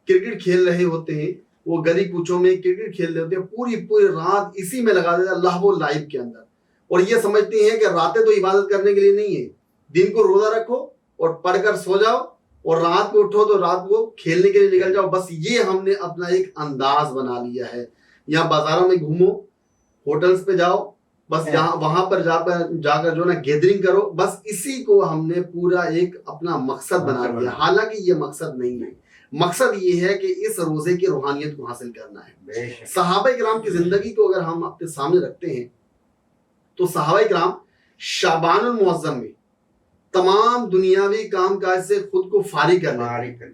کرکٹ کھیل رہے ہوتے ہیں, وہ گلی کوچوں میں کرکٹ کھیل رہے ہوتے ہیں, پوری رات اسی میں لگا دیتے ہیں لہو لائب کے اندر, اور یہ سمجھتے ہیں کہ راتیں تو عبادت کرنے کے لیے نہیں ہے, دن کو روزہ رکھو اور پڑھ کر سو جاؤ اور رات کو اٹھو تو رات کو کھیلنے کے لیے نکل جاؤ. بس یہ ہم نے اپنا ایک انداز بنا لیا ہے. یا بازاروں میں گھومو, ہوٹلز پہ جاؤ, بس وہاں پر جا کر جو نا گیدرنگ کرو, بس اسی کو ہم نے پورا ایک اپنا مقصد بنا لیا. حالانکہ یہ مقصد نہیں ہے. مقصد یہ ہے کہ اس روزے کی روحانیت کو حاصل کرنا ہے. صحابہ کرام کی زندگی کو اگر ہم اپنے سامنے رکھتے ہیں تو صحابہ کرام شعبان المعظم میں تمام دنیاوی کام کاج سے خود کو فارغ کر لیتے,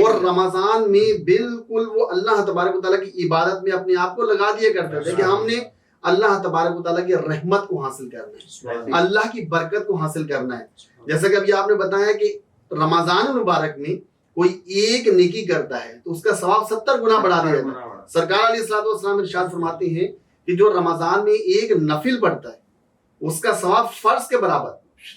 اور رمضان میں بالکل وہ اللہ تبارک و تعالیٰ کی عبادت میں اپنے آپ کو لگا دیا کرتے تھے کہ ہم نے اللہ تبارک و تعالیٰ کی رحمت کو حاصل کرنا ہے, اللہ کی برکت کو حاصل کرنا ہے. جیسا کہ ابھی آپ نے بتایا کہ رمضان المبارک میں کوئی ایک نیکی کرتا ہے تو اس کا ثواب 70 گنا بڑھا دیا جاتا ہے. سرکار علیہ الصلوۃ والسلام ارشاد فرماتے ہیں کہ جو رمضان میں ایک نفل پڑھتا ہے اس کا ثواب فرض کے برابر،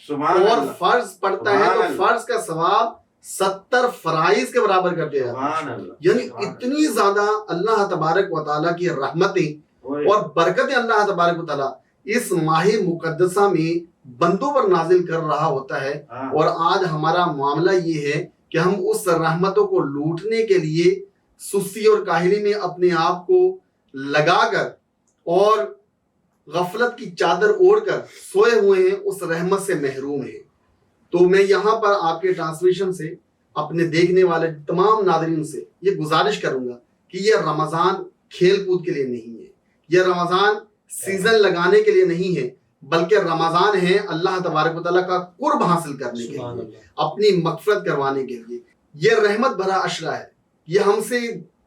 سبحان اور اللہ، فرض پڑھتا ہے تو فرض کا ثواب 70 فرائض کے برابر کر دے گا. سبحان اللہ. یعنی اتنی زیادہ اللہ تبارک و تعالیٰ کی رحمتیں اور برکت اللہ تبارک و تعالیٰ اس ماہ مقدسہ میں بندوں پر نازل کر رہا ہوتا ہے. اور آج ہمارا معاملہ یہ ہے کہ ہم اس رحمتوں کو لوٹنے کے لیے سستی اور کاہلی میں اپنے آپ کو لگا کر اور غفلت کی چادر اوڑھ کر سوئے ہوئے ہیں، اس رحمت سے محروم ہیں. تو میں یہاں پر آپ کے ٹرانسلیشن سے اپنے دیکھنے والے تمام ناظرین سے یہ گزارش کروں گا کہ یہ رمضان کھیل کود کے لیے نہیں ہے، یہ رمضان سیزن لگانے کے لیے نہیں ہے، بلکہ رمضان ہے اللہ تبارک و تعالیٰ کا قرب حاصل کرنے کے لیے، اپنی مغفرت کروانے کے لیے. یہ رحمت بھرا عشرہ ہے، یہ ہم سے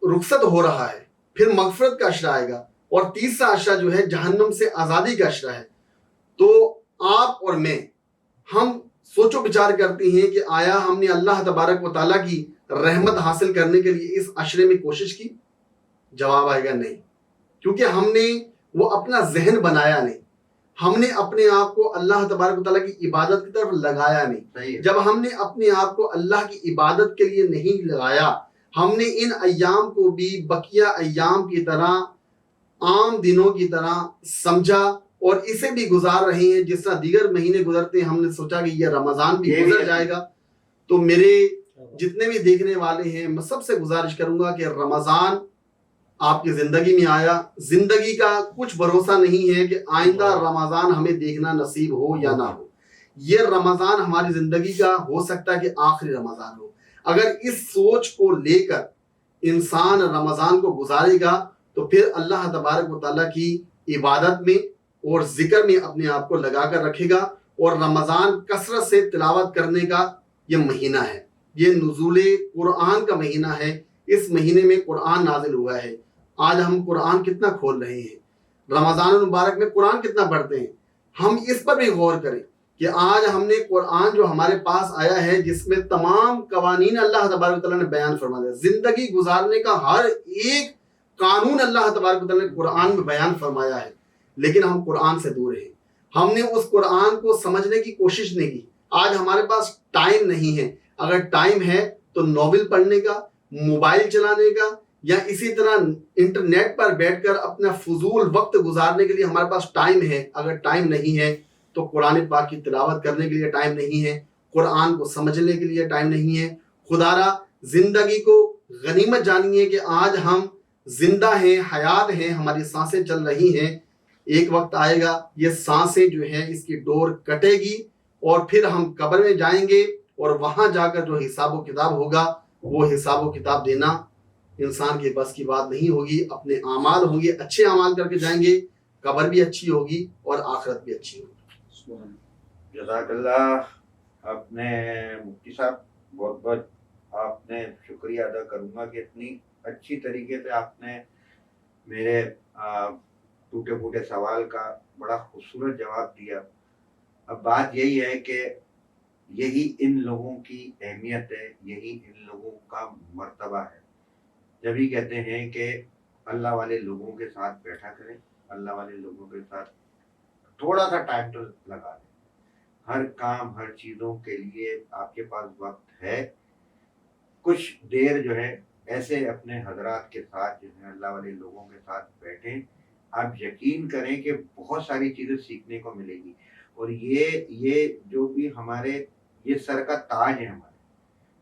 رخصت ہو رہا ہے، پھر مغفرت کا عشرہ آئے گا، اور تیسرا عشرہ جو ہے جہنم سے آزادی کا عشرہ ہے. تو آپ اور میں ہم سوچ و بچار کرتے ہیں کہ آیا ہم نے اللہ تبارک و تعالیٰ کی رحمت حاصل کرنے کے لیے اس عشرے میں کوشش کی؟ جواب آئے گا نہیں، کیونکہ ہم نے وہ اپنا ذہن بنایا نہیں، ہم نے اپنے آپ کو اللہ تبارک و تعالیٰ کی عبادت کی طرف لگایا نہیں. جب ہم نے اپنے آپ کو اللہ کی عبادت کے لیے نہیں لگایا، ہم نے ان ایام کو بھی بقیہ ایام کی طرح عام دنوں کی طرح سمجھا اور اسے بھی گزار رہے ہیں جس طرح دیگر مہینے گزرتے ہیں. ہم نے سوچا کہ یہ رمضان بھی گزر جائے گا. تو میرے جتنے بھی دیکھنے والے ہیں میں سب سے گزارش کروں گا کہ رمضان آپ کی زندگی میں آیا، زندگی کا کچھ بھروسہ نہیں ہے کہ آئندہ رمضان ہمیں دیکھنا نصیب ہو یا نہ ہو. یہ رمضان ہماری زندگی کا ہو سکتا ہے کہ آخری رمضان ہو. اگر اس سوچ کو لے کر انسان رمضان کو گزارے گا تو پھر اللہ تبارک و تعالیٰ کی عبادت میں اور ذکر میں اپنے آپ کو لگا کر رکھے گا. اور رمضان کثرت سے تلاوت کرنے کا یہ مہینہ ہے، یہ نزول قرآن کا مہینہ ہے. اس مہینے میں قرآن نازل ہوا ہے. آج ہم قرآن کتنا کھول رہے ہیں، رمضان المبارک میں قرآن کتنا پڑھتے ہیں. ہم اس پر بھی غور کریں کہ آج ہم نے قرآن جو ہمارے پاس آیا ہے جس میں تمام قوانین اللہ تبارک و تعالیٰ نے بیان فرما دیا، زندگی گزارنے کا ہر ایک قانون اللہ تبارک و تعالیٰ نے قرآن میں بیان فرمایا ہے، لیکن ہم قرآن سے دور ہیں. ہم نے اس قرآن کو سمجھنے کی کوشش نہیں کی. آج ہمارے پاس ٹائم نہیں ہے. اگر ٹائم ہے تو ناول پڑھنے کا، موبائل چلانے کا، یا اسی طرح انٹرنیٹ پر بیٹھ کر اپنا فضول وقت گزارنے کے لیے ہمارے پاس ٹائم ہے. اگر ٹائم نہیں ہے تو قرآن پاک کی تلاوت کرنے کے لیے ٹائم نہیں ہے، قرآن کو سمجھنے کے لیے ٹائم نہیں ہے. خدارا زندگی کو غنیمت جانیے کہ آج ہم زندہ ہیں، حیات ہیں، ہماری سانسیں چل رہی ہیں. ایک وقت آئے گا یہ سانسیں جو ہیں اس کی ڈور کٹے گی اور پھر ہم قبر میں جائیں گے اور وہاں جا کر جو حساب و کتاب ہوگا وہ حساب و کتاب دینا انسان کے بس کی بات نہیں ہوگی. اپنے اعمال ہوں گے، اچھے اعمال کر کے جائیں گے، قبر بھی اچھی ہوگی اور آخرت بھی اچھی ہوگی. جزاک اللہ. آپ نے مفتی صاحب بہت بہت آپ نے شکریہ ادا کروں گا کہ اتنی اچھی طریقے سے آپ نے میرے ٹوٹے پھوٹے سوال کا بڑا خوبصورت جواب دیا. اب بات یہی ہے کہ یہی ان لوگوں کی اہمیت ہے، یہی ان لوگوں کا مرتبہ ہے. جب ہی کہتے ہیں کہ اللہ والے لوگوں کے ساتھ بیٹھا کریں، اللہ والے لوگوں کے ساتھ تھوڑا سا ٹائم تو لگا دیں. ہر کام ہر چیزوں کے لیے آپ کے پاس وقت ہے. کچھ دیر جو ہے ایسے اپنے حضرات کے ساتھ جو ہے اللہ والے لوگوں کے ساتھ بیٹھیں. آپ یقین کریں کہ بہت ساری چیزیں سیکھنے کو ملے گی. اور یہ جو بھی ہمارے یہ سر کا تاج ہے ہمارے،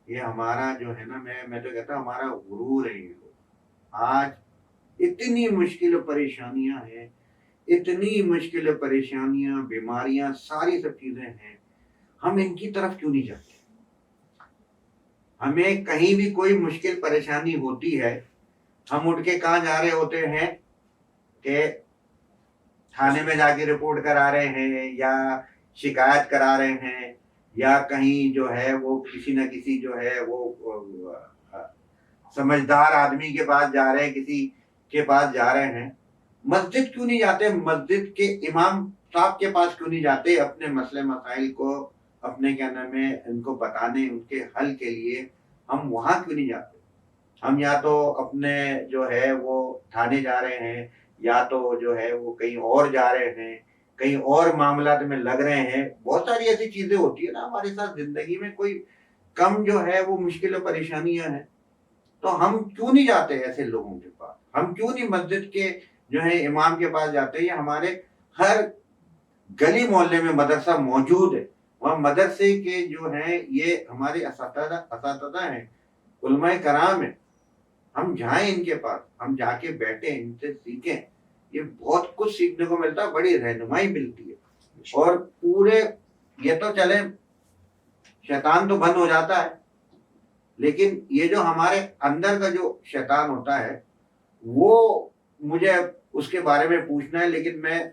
یہ ہمارا جو ہے نا، میں تو کہتا ہوں ہمارا غرور ہے. یہ لوگ آج اتنی مشکل و پریشانیاں ہیں، اتنی مشکل و پریشانیاں، بیماریاں، ساری سب چیزیں ہیں. ہم ان کی طرف کیوں نہیں جاتے؟ ہمیں کہیں بھی کوئی مشکل پریشانی ہوتی ہے ہم اٹھ کے کہاں جا رہے ہوتے ہیں کہ تھانے میں جا کے رپورٹ کرا رہے ہیں یا شکایت کرا رہے ہیں یا کہیں جو ہے وہ کسی نہ کسی جو ہے وہ سمجھدار آدمی کے پاس جا رہے ہیں، کسی کے پاس جا رہے ہیں. مسجد کیوں نہیں جاتے؟ مسجد کے امام صاحب کے پاس کیوں نہیں جاتے؟ اپنے مسئلے مسائل کو اپنے کیا نام ہے ان کو بتانے، ان کے حل کے لیے ہم وہاں کیوں نہیں جاتے؟ ہم یا تو اپنے جو ہے وہ تھانے جا رہے ہیں، یا تو جو ہے وہ کہیں اور جا رہے ہیں، کہیں اور معاملات میں لگ رہے ہیں. بہت ساری ایسی چیزیں ہوتی ہیں نا ہمارے ساتھ زندگی میں, کوئی کم جو ہے وہ مشکل و پریشانیاں ہیں, تو ہم کیوں نہیں جاتے ایسے لوگوں کے پاس؟ ہم کیوں نہیں مسجد کے جو ہے امام کے پاس جاتے ہیں؟ ہمارے ہر گلی محلے میں مدرسہ موجود ہے, وہاں مدرسے کے جو ہیں یہ ہمارے اساتذہ ہیں, علماء کرام ہیں, ہم جائیں ان کے پاس, ہم جا کے بیٹھیں, ان سے سیکھیں. یہ بہت کچھ سیکھنے کو ملتا ہے, بڑی رہنمائی ملتی ہے. اور پورے یہ تو چلے شیطان تو بند ہو جاتا ہے, لیکن یہ جو ہمارے اندر کا جو شیطان ہوتا ہے وہ مجھے اس کے بارے میں پوچھنا ہے, لیکن میں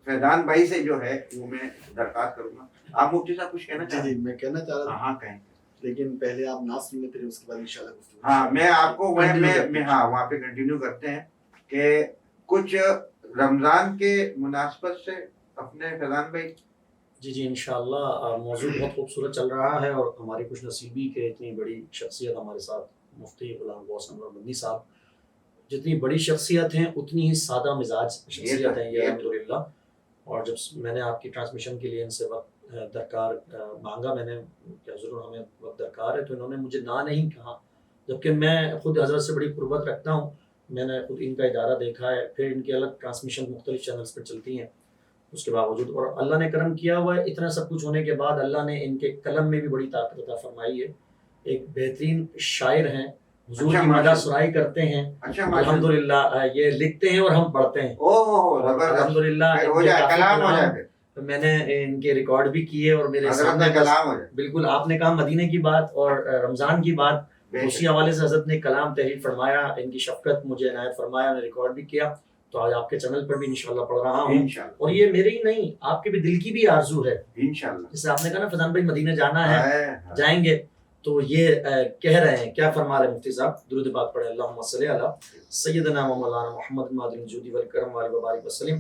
فیضان بھائی سے جو ہے وہ میں درخواست کروں گا. آپ مفتی صاحب کچھ کہنا چاہیں؟ جی میں کہنا چاہ رہا ہاں کہیں. لیکن پہلے آپ ناز سن لیتے رہے, اس کے بعد انشاءاللہ گفتگو. ہاں میں آپ کو میں ہاں وہاں پہ کنٹینیو کرتے ہیں کہ کچھ رمضان کے مناسبت سے اپنے فیضان بھائی. جی انشاءاللہ موضوع بہت خوبصورت چل رہا ہے, اور ہماری خوش نصیبی کہ اتنی بڑی شخصیت ہمارے ساتھ مفتی غلام غوث انور مدنی صاحب, جتنی بڑی شخصیت ہیں اتنی ہی سادہ مزاج شخصیت ہیں یہ الحمدللہ. اور جب میں نے آپ کی ٹرانسمیشن کے لیے ان سے وقت درکار مانگا, میں نے کہ حضور ہمیں وقت درکار ہے, تو انہوں نے مجھے نہ نہیں کہا, جبکہ میں خود حضرت سے بڑی قربت رکھتا ہوں. میں نے خود ان کا ادارہ دیکھا ہے, پھر ان کی الگ ٹرانسمیشن مختلف چینلز پر چلتی ہیں, اس کے باوجود اور اللہ نے کرم کیا ہوا ہے. اتنا سب کچھ ہونے کے بعد اللہ نے ان کے قلم میں بھی بڑی طاقت عطا فرمائی ہے. ایک بہترین شاعر ہیں, حضور کی مدح سرائی کرتے ہیں, الحمدللہ یہ لکھتے ہیں اور ہم پڑھتے ہیں. الحمدللہ میں نے ان کے ریکارڈ بھی کیے, اور میرے سامنے بالکل آپ نے کہا مدینے کی بات اور رمضان کی بات, اسی حوالے سے حضرت نے کلام تحریر فرمایا, ان کی شفقت مجھے عنایت فرمایا, میں نے ریکارڈ بھی کیا, تو آج آپ کے چینل پر بھی انشاءاللہ پڑھ رہا ہوں. اور یہ میرے ہی نہیں, آپ کے بھی دل کی بھی آرزو ہے انشاءاللہ. جیسے آپ نے کہا نا فیضان بھائی مدینے جانا ہے, جائیں گے, تو یہ کہہ رہے ہیں, کیا فرما رہے ہیں مفتی صاحب؟ درود پاک پڑھیں. اللہم صلی علی سیدنا و مولانا محمد معدن الجود والکرم والہ وبارک وسلم.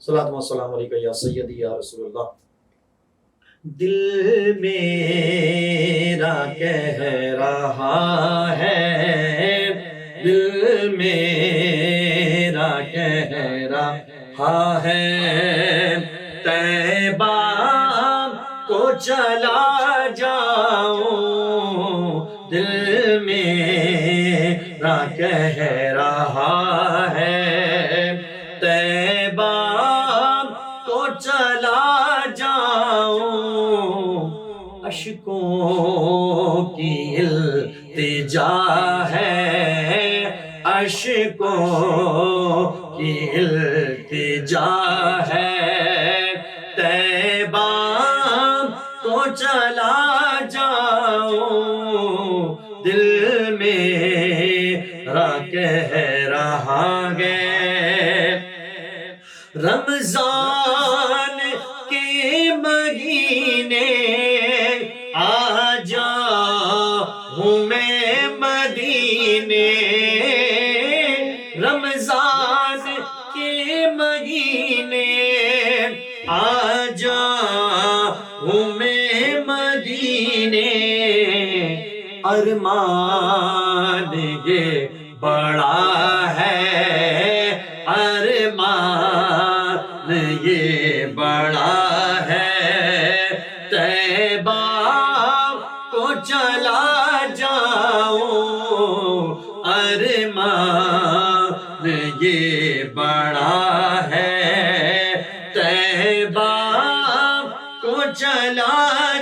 صلاۃ و سلام علیکہ یا سیدی یا رسول اللہ. دل میرا کہہ رہا ہے, دل میرا کہہ رہا ہے, طیبہ کو چلا جاؤں, دل میرا کہہ رہا ہے, طیبہ کو چلا جاؤں, اشکوں کی التجا ہے, اشکوں کی التجا ہے, طیبہ کو چلا جاؤں, دل میرا کہہ رہا ہے. رمضان کے مہینے آ جاؤں میں مدینے, رمضان کے مہینے آ جاؤں میں مدینے, ارمان یہ بڑا ہے, ارمان یہ بڑا ہے, طیبہ کو چلا جاؤں, ارمان یہ بڑا ہے, طیبہ کو چلا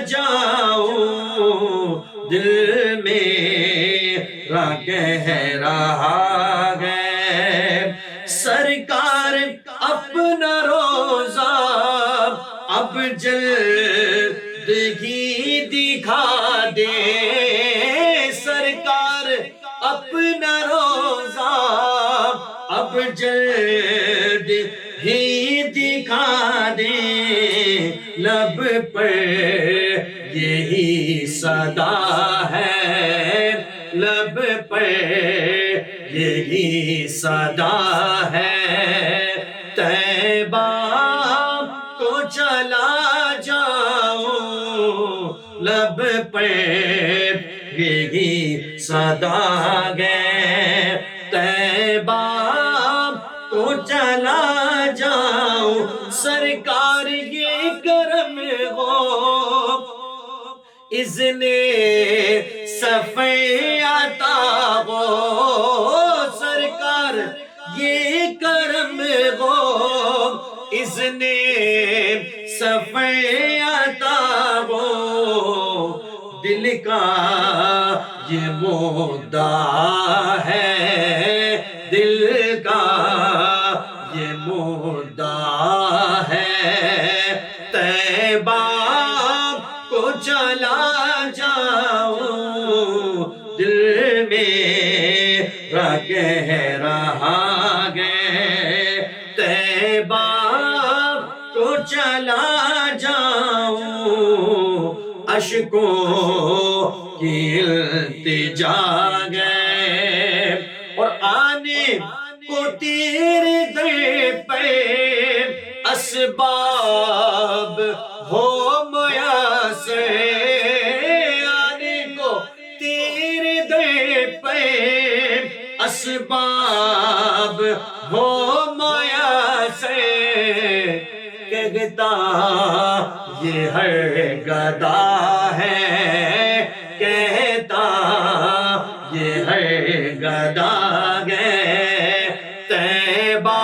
جاؤں, دل میرا کہہ رہا ہے. سرکار اپنا روزہ اب جلد ہی دکھا دے, سرکار اپنا روزہ اب جلد ہی دکھا دے, لب پر یہی صدا ہے, لب پر یہی صدا ہے, طیبہ کو چلا جاؤں, لب پر یہی صدا ہے, طیبہ کو چلا جاؤں, جاؤں سرکار یہ کرم ہو اذن صفے عطا ہو سرکار یہ کرم ہو اذن صفے عطا ہو دل کا یہ مدعا ہے دل کا یہ مدعا ہے طیبہ کو چلا جاؤں دل میرا کہہ رہا ہے طیبہ کو چلا جاؤں اشکوں کی التجا گئے اور آنے کو تیرے در پہ اسباب ہو میسر آنے کو تیرے در پہ اسباب ہو میسر کہتا یہ ہر گدا ہے کہتا یہ ہر گدا ہے طیبہ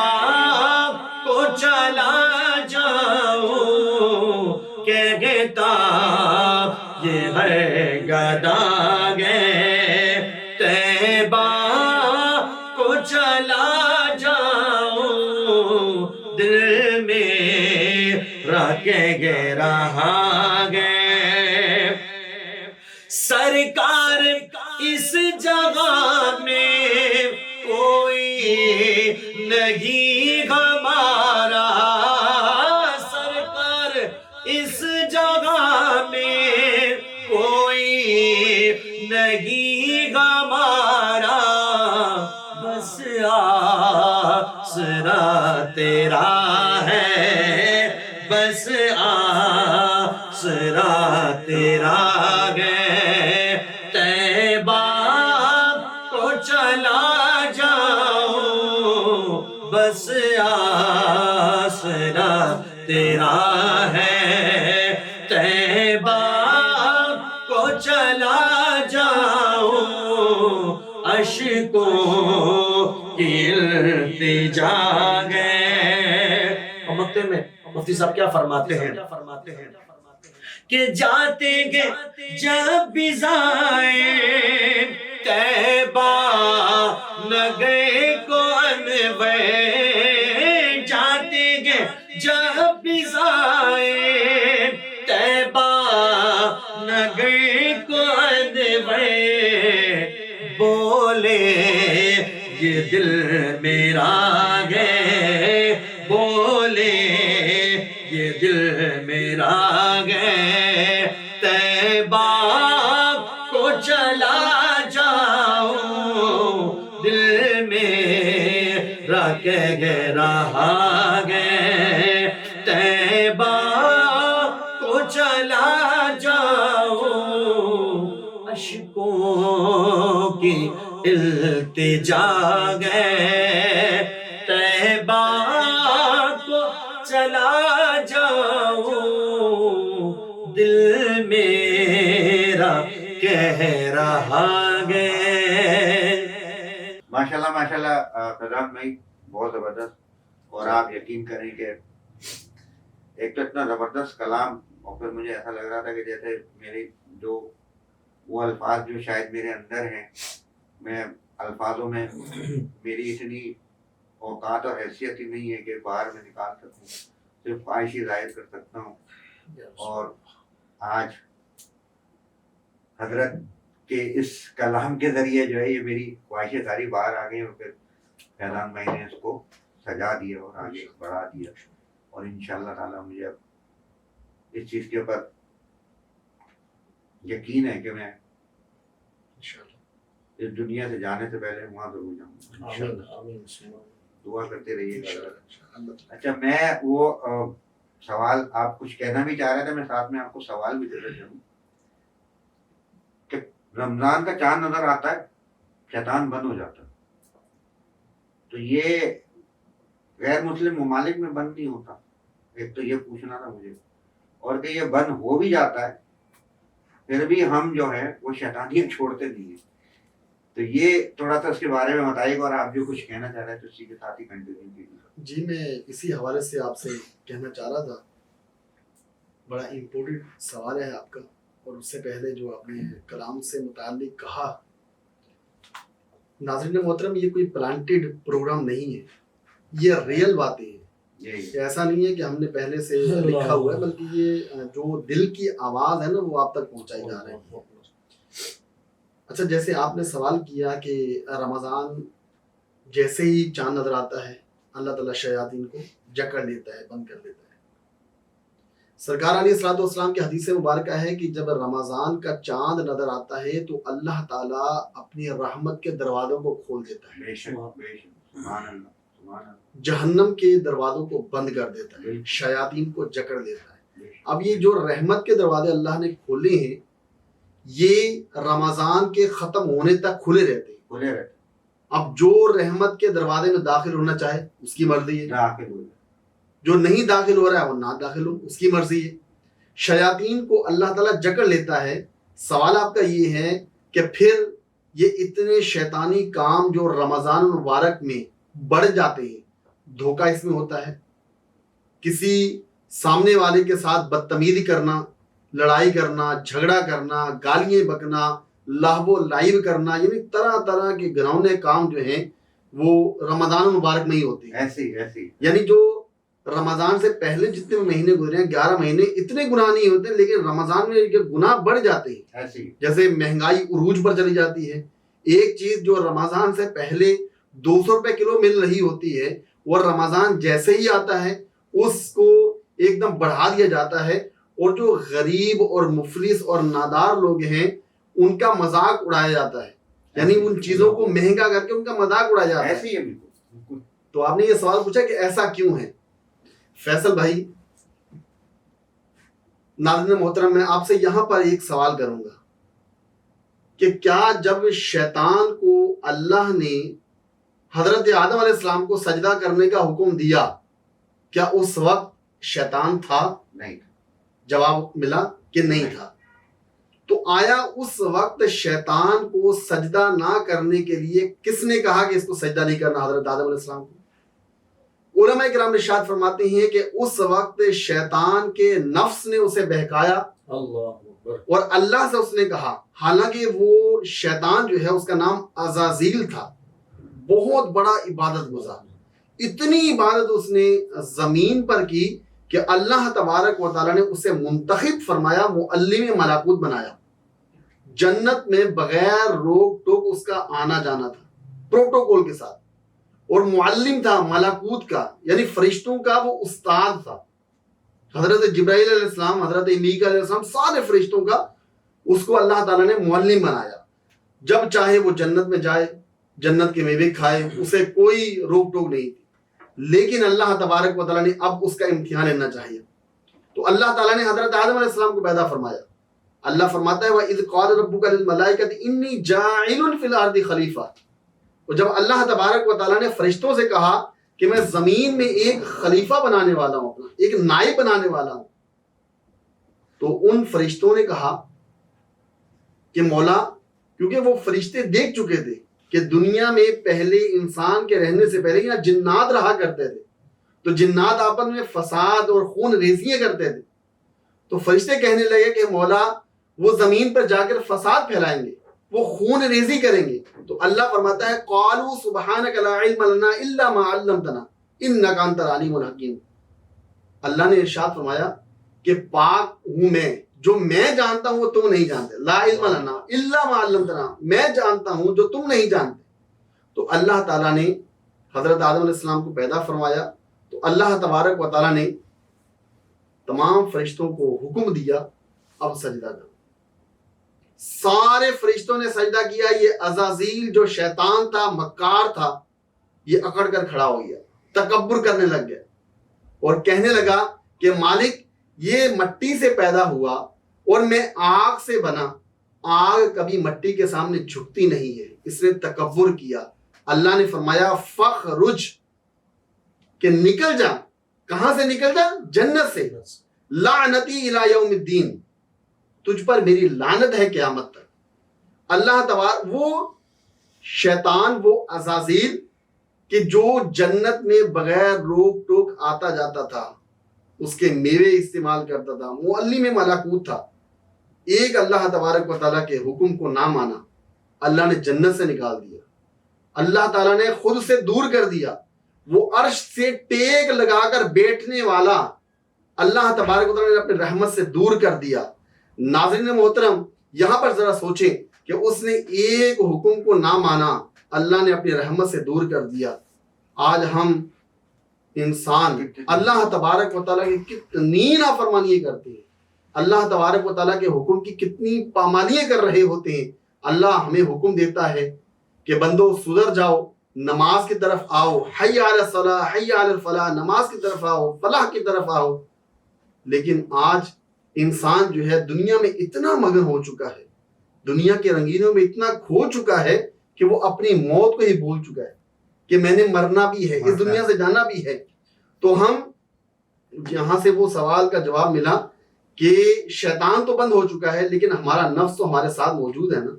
کو چلا جاؤں کہتا یہ ہر گدا ہے طیبہ کو چلا جاؤں دل میرا کہہ رہا ہے سرکار اس جگہ میں کوئی نہیں ہمارا سرکار اس جگہ میں کوئی نہیں ہمارا بس آسرا تیرا ہے بس آسرا تیرا ہے طیبہ کو چلا جاؤں بس آسرا تیرا ہے طیبہ کو چلا جاؤں اشکوں کی التجا گئے اور مکتے میں مفتی صاحب کیا فرماتے ہیں کہ جاتے گے جب بھی زائیں طیبہ نہ گئے کون وے جاتے گے جب بھی زائیں طیبہ نہ گئے کون وے بولے یہ دل میرا ہے بولے یہ دل میرا ہے طیبہ کو چلا جاؤں دل میرا کہہ رہا ہے طیبہ کو چلا جاؤں اشکوں کی التجا گئے طیبہ کو چلا جاؤں دل میرا کہہ رہا ہے ماشاءاللہ فیضان بھائی بہت زبردست اور آپ یقین کریں کہ ایک تو اتنا زبردست کلام اور پھر مجھے ایسا لگ رہا تھا کہ جیسے میری جو وہ الفاظ جو شاید میرے اندر ہیں میں الفاظوں میں میری اتنی اوقات اور حیثیت ہی نہیں ہے کہ باہر میں نکال سکوں صرف خواہش ہی ظاہر کر سکتا ہوں اور آج حضرت کے اس کلام کے ذریعے جو ہے یہ میری خواہشیں ساری باہر آ گئی اور پھر فیضان بھائی نے اس کو سجا دیا اور آگے بڑھا دیا اور انشاءاللہ تعالیٰ مجھے اب اس چیز کے اوپر یقین ہے کہ میں اس دنیا سے جانے سے پہلے وہاں ضرور جاؤں گا دعا کرتے رہیے گا اچھا میں وہ سوال آپ کچھ کہنا بھی چاہ رہے تھے میں ساتھ میں آپ کو سوال بھی دیتا چلوں کہ رمضان کا چاند نظر آتا ہے شیطان بند ہو جاتا ہے تو یہ غیر مسلم ممالک میں بند نہیں ہوتا، ایک تو یہ پوچھنا تھا مجھے، اور کہ یہ بند ہو بھی جاتا ہے پھر بھی ہم جو ہے وہ شیطانیت چھوڑتے نہیں ہیں، تو یہ تھوڑا سا اس کے بارے میں بتائیے گا، اور آپ جو کچھ کہنا چاہ رہے ہیں تو اسی کے ساتھ ہی کنٹینیو کیجیے۔ جی میں اسی حوالے سے آپ سے کہنا چاہ رہا تھا، بڑا امپورٹنٹ سوال ہے آپ کا، اور اس سے پہلے جو آپ نے کلام سے متعلق کہا، ناظرین محترم یہ کوئی پلانٹڈ پروگرام نہیں ہے، یہ ریئل باتیں ہیں، ایسا نہیں ہے کہ ہم نے پہلے سے لکھا ہوا ہے، بلکہ یہ جو دل کی آواز ہے نا وہ آپ تک پہنچائی جا رہی ہے۔ اچھا جیسے آپ نے سوال کیا کہ رمضان جیسے ہی چاند نظر آتا ہے اللہ تعالیٰ شیاطین کو جکڑ لیتا ہے، بند کر دیتا ہے۔ سرکار علیہ الصلوۃ والسلام کی حدیث مبارکہ ہے کہ جب رمضان کا چاند نظر آتا ہے تو اللہ تعالیٰ اپنی رحمت کے دروازوں کو کھول دیتا ہے، بے شک بے شک، سبحان اللہ سبحان اللہ، جہنم کے دروازوں کو بند کر دیتا ہے، شیاطین کو جکڑ دیتا ہے۔ اب یہ جو رحمت کے دروازے اللہ نے کھولے ہیں یہ رمضان کے ختم ہونے تک کھلے رہتے ہیں، کھلے رہتے اب جو رحمت کے دروازے میں داخل ہونا چاہے اس کی مرضی ہے، داخل ہو جائے، جو نہیں داخل ہو رہا ہے وہ نہ داخل ہو اس کی مرضی ہے۔ شیاطین کو اللہ تعالیٰ جکڑ لیتا ہے۔ سوال آپ کا یہ ہے کہ پھر یہ اتنے شیطانی کام جو رمضان المبارک میں بڑھ جاتے ہیں، دھوکہ اس میں ہوتا ہے، کسی سامنے والے کے ساتھ بدتمیزی کرنا، لڑائی کرنا، جھگڑا کرنا، گالیاں بکنا، لہو و لعب کرنا، یعنی طرح طرح کے گناونے کام جو ہیں وہ رمضان المبارک میں ہی ہوتے ہیں۔ ایسی یعنی جو رمضان سے پہلے جتنے مہینے گزرے ہیں 11 مہینے اتنے گناہ نہیں ہوتے، لیکن رمضان میں یہ گناہ بڑھ جاتے ہیں۔ ایسی جیسے مہنگائی عروج پر چلی جاتی ہے، ایک چیز جو رمضان سے پہلے 200 روپے کلو مل رہی ہوتی ہے وہ رمضان جیسے ہی آتا ہے اس کو ایک دم بڑھا دیا جاتا ہے، اور جو غریب اور مفلس اور نادار لوگ ہیں ان کا مذاق اڑایا جاتا ہے، یعنی ان چیزوں کو مہنگا کر کے ان کا مذاق اڑایا جاتا ہے۔ ایسی ہے بالکل۔ تو آپ نے یہ سوال پوچھا کہ ایسا کیوں ہے؟ فیصل بھائی، ناظرین محترم، میں آپ سے یہاں پر ایک سوال کروں گا کہ کیا جب شیطان کو اللہ نے حضرت آدم علیہ السلام کو سجدہ کرنے کا حکم دیا، کیا اس وقت شیطان تھا؟ نہیں، جواب ملا کہ نہیں تھا۔ تو آیا اس وقت شیطان کو سجدہ نہ کرنے کے لیے کس نے کہا کہ اس کو سجدہ نہیں کرنا؟ حضرت آدم علیہ السلام کو۔ علماء کرام ارشاد فرماتے ہیں کہ اس وقت شیطان کے نفس نے اسے بہکایا اللہ اکبر، اور اللہ سے اس نے کہا، حالانکہ وہ شیطان جو ہے اس کا نام عزازیل تھا، بہت بڑا عبادت گزار، اتنی عبادت اس نے زمین پر کی کہ اللہ تبارک و تعالیٰ نے اسے منتخب فرمایا، معلم ملکوت بنایا۔ جنت میں بغیر روک ٹوک اس کا آنا جانا تھا، پروٹوکول کے ساتھ، اور معلم تھا ملکوت کا، یعنی فرشتوں کا وہ استاد تھا۔ حضرت جبرائیل علیہ السلام، حضرت میکا علیہ السلام، سارے فرشتوں کا اس کو اللہ تعالیٰ نے معلم بنایا۔ جب چاہے وہ جنت میں جائے، جنت کے میوے کھائے، اسے کوئی روک ٹوک نہیں تھی، لیکن اللہ تبارک و تعالیٰ نے اب اس کا امتحان لینا چاہیے، تو اللہ تعالیٰ نے حضرت آدم علیہ السلام کو پیدا فرمایا۔ اللہ فرماتا ہے وَإِذْ قَالَ رَبُّكَ لِلْمَلَائِكَةِ إِنِّي جَاعِلٌ فِي الْأَرْضِ خَلِيفَةً، اور جب اللہ تبارک و تعالیٰ نے فرشتوں سے کہا کہ میں زمین میں ایک خلیفہ بنانے والا ہوں، اپنا ایک نائب بنانے والا ہوں، تو ان فرشتوں نے کہا کہ مولا، کیونکہ وہ فرشتے دیکھ چکے تھے کہ دنیا میں پہلے انسان کے رہنے سے پہلے یہاں جنات رہا کرتے تھے، تو جنات آپس میں فساد اور خون ریزیاں کرتے تھے، تو فرشتے کہنے لگے کہ مولا وہ زمین پر جا کر فساد پھیلائیں گے، وہ خون ریزی کریں گے، تو اللہ فرماتا ہے قالوا سبحانک لا علم لنا الا ما علمتنا انک انت العلیم الحکیم۔ اللہ نے ارشاد فرمایا کہ پاک ہوں میں، جو میں جانتا ہوں وہ تم نہیں جانتے، لا علم لنا الا ما علمتنا، میں جانتا ہوں جو تم نہیں جانتے۔ تو اللہ تعالیٰ نے حضرت آدم علیہ السلام کو پیدا فرمایا، تو اللہ تبارک و تعالیٰ نے تمام فرشتوں کو حکم دیا اب سجدہ کرو۔ سارے فرشتوں نے سجدہ کیا، یہ عزازیل جو شیطان تھا، مکار تھا، یہ اکڑ کر کھڑا ہو گیا، تکبر کرنے لگ گیا اور کہنے لگا کہ مالک یہ مٹی سے پیدا ہوا اور میں آگ سے بنا، آگ کبھی مٹی کے سامنے جھکتی نہیں ہے، اس نے تکبر کیا۔ اللہ نے فرمایا فخرج، کہ نکل جا. کہاں سے نکل جا؟ جنت سے. لعنتی الی یوم الدین، تجھ پر میری لعنت ہے قیامت تک. اللہ تبارک، وہ شیطان، وہ عزازیل کہ جو جنت میں بغیر روک ٹوک آتا جاتا تھا، اس کے میوے استعمال کرتا تھا، معلم ملکوت تھا، ایک اللہ تبارک و تعالیٰ کے حکم کو نہ مانا، اللہ نے جنت سے نکال دیا. اللہ تعالیٰ نے خود سے دور کر دیا. وہ عرش سے ٹیک لگا کر بیٹھنے والا اللہ تبارک و تعالیٰ نے اپنی رحمت سے دور کر دیا. ناظرین محترم، یہاں پر ذرا سوچیں کہ اس نے ایک حکم کو نہ مانا، اللہ نے اپنی رحمت سے دور کر دیا. آج ہم انسان اللہ تبارک و تعالیٰ کی کتنی نافرمانیاں کرتے ہیں، اللہ تبارک و تعالیٰ کے حکم کی کتنی پامالیاں کر رہے ہوتے ہیں. اللہ ہمیں حکم دیتا ہے کہ بندو سدھر جاؤ، نماز کی طرف آؤ، حی علی الصلاح حی علی الفلاح، نماز کی طرف آؤ، فلاح کی طرف آؤ. لیکن آج انسان جو ہے دنیا میں اتنا مگن ہو چکا ہے، دنیا کے رنگینوں میں اتنا کھو چکا ہے کہ وہ اپنی موت کو ہی بھول چکا ہے کہ میں نے مرنا بھی ہے، اس دنیا سے جانا بھی ہے. تو ہم یہاں سے وہ سوال کا جواب ملا کہ شیطان تو بند ہو چکا ہے، لیکن ہمارا نفس تو ہمارے ساتھ موجود ہے نا.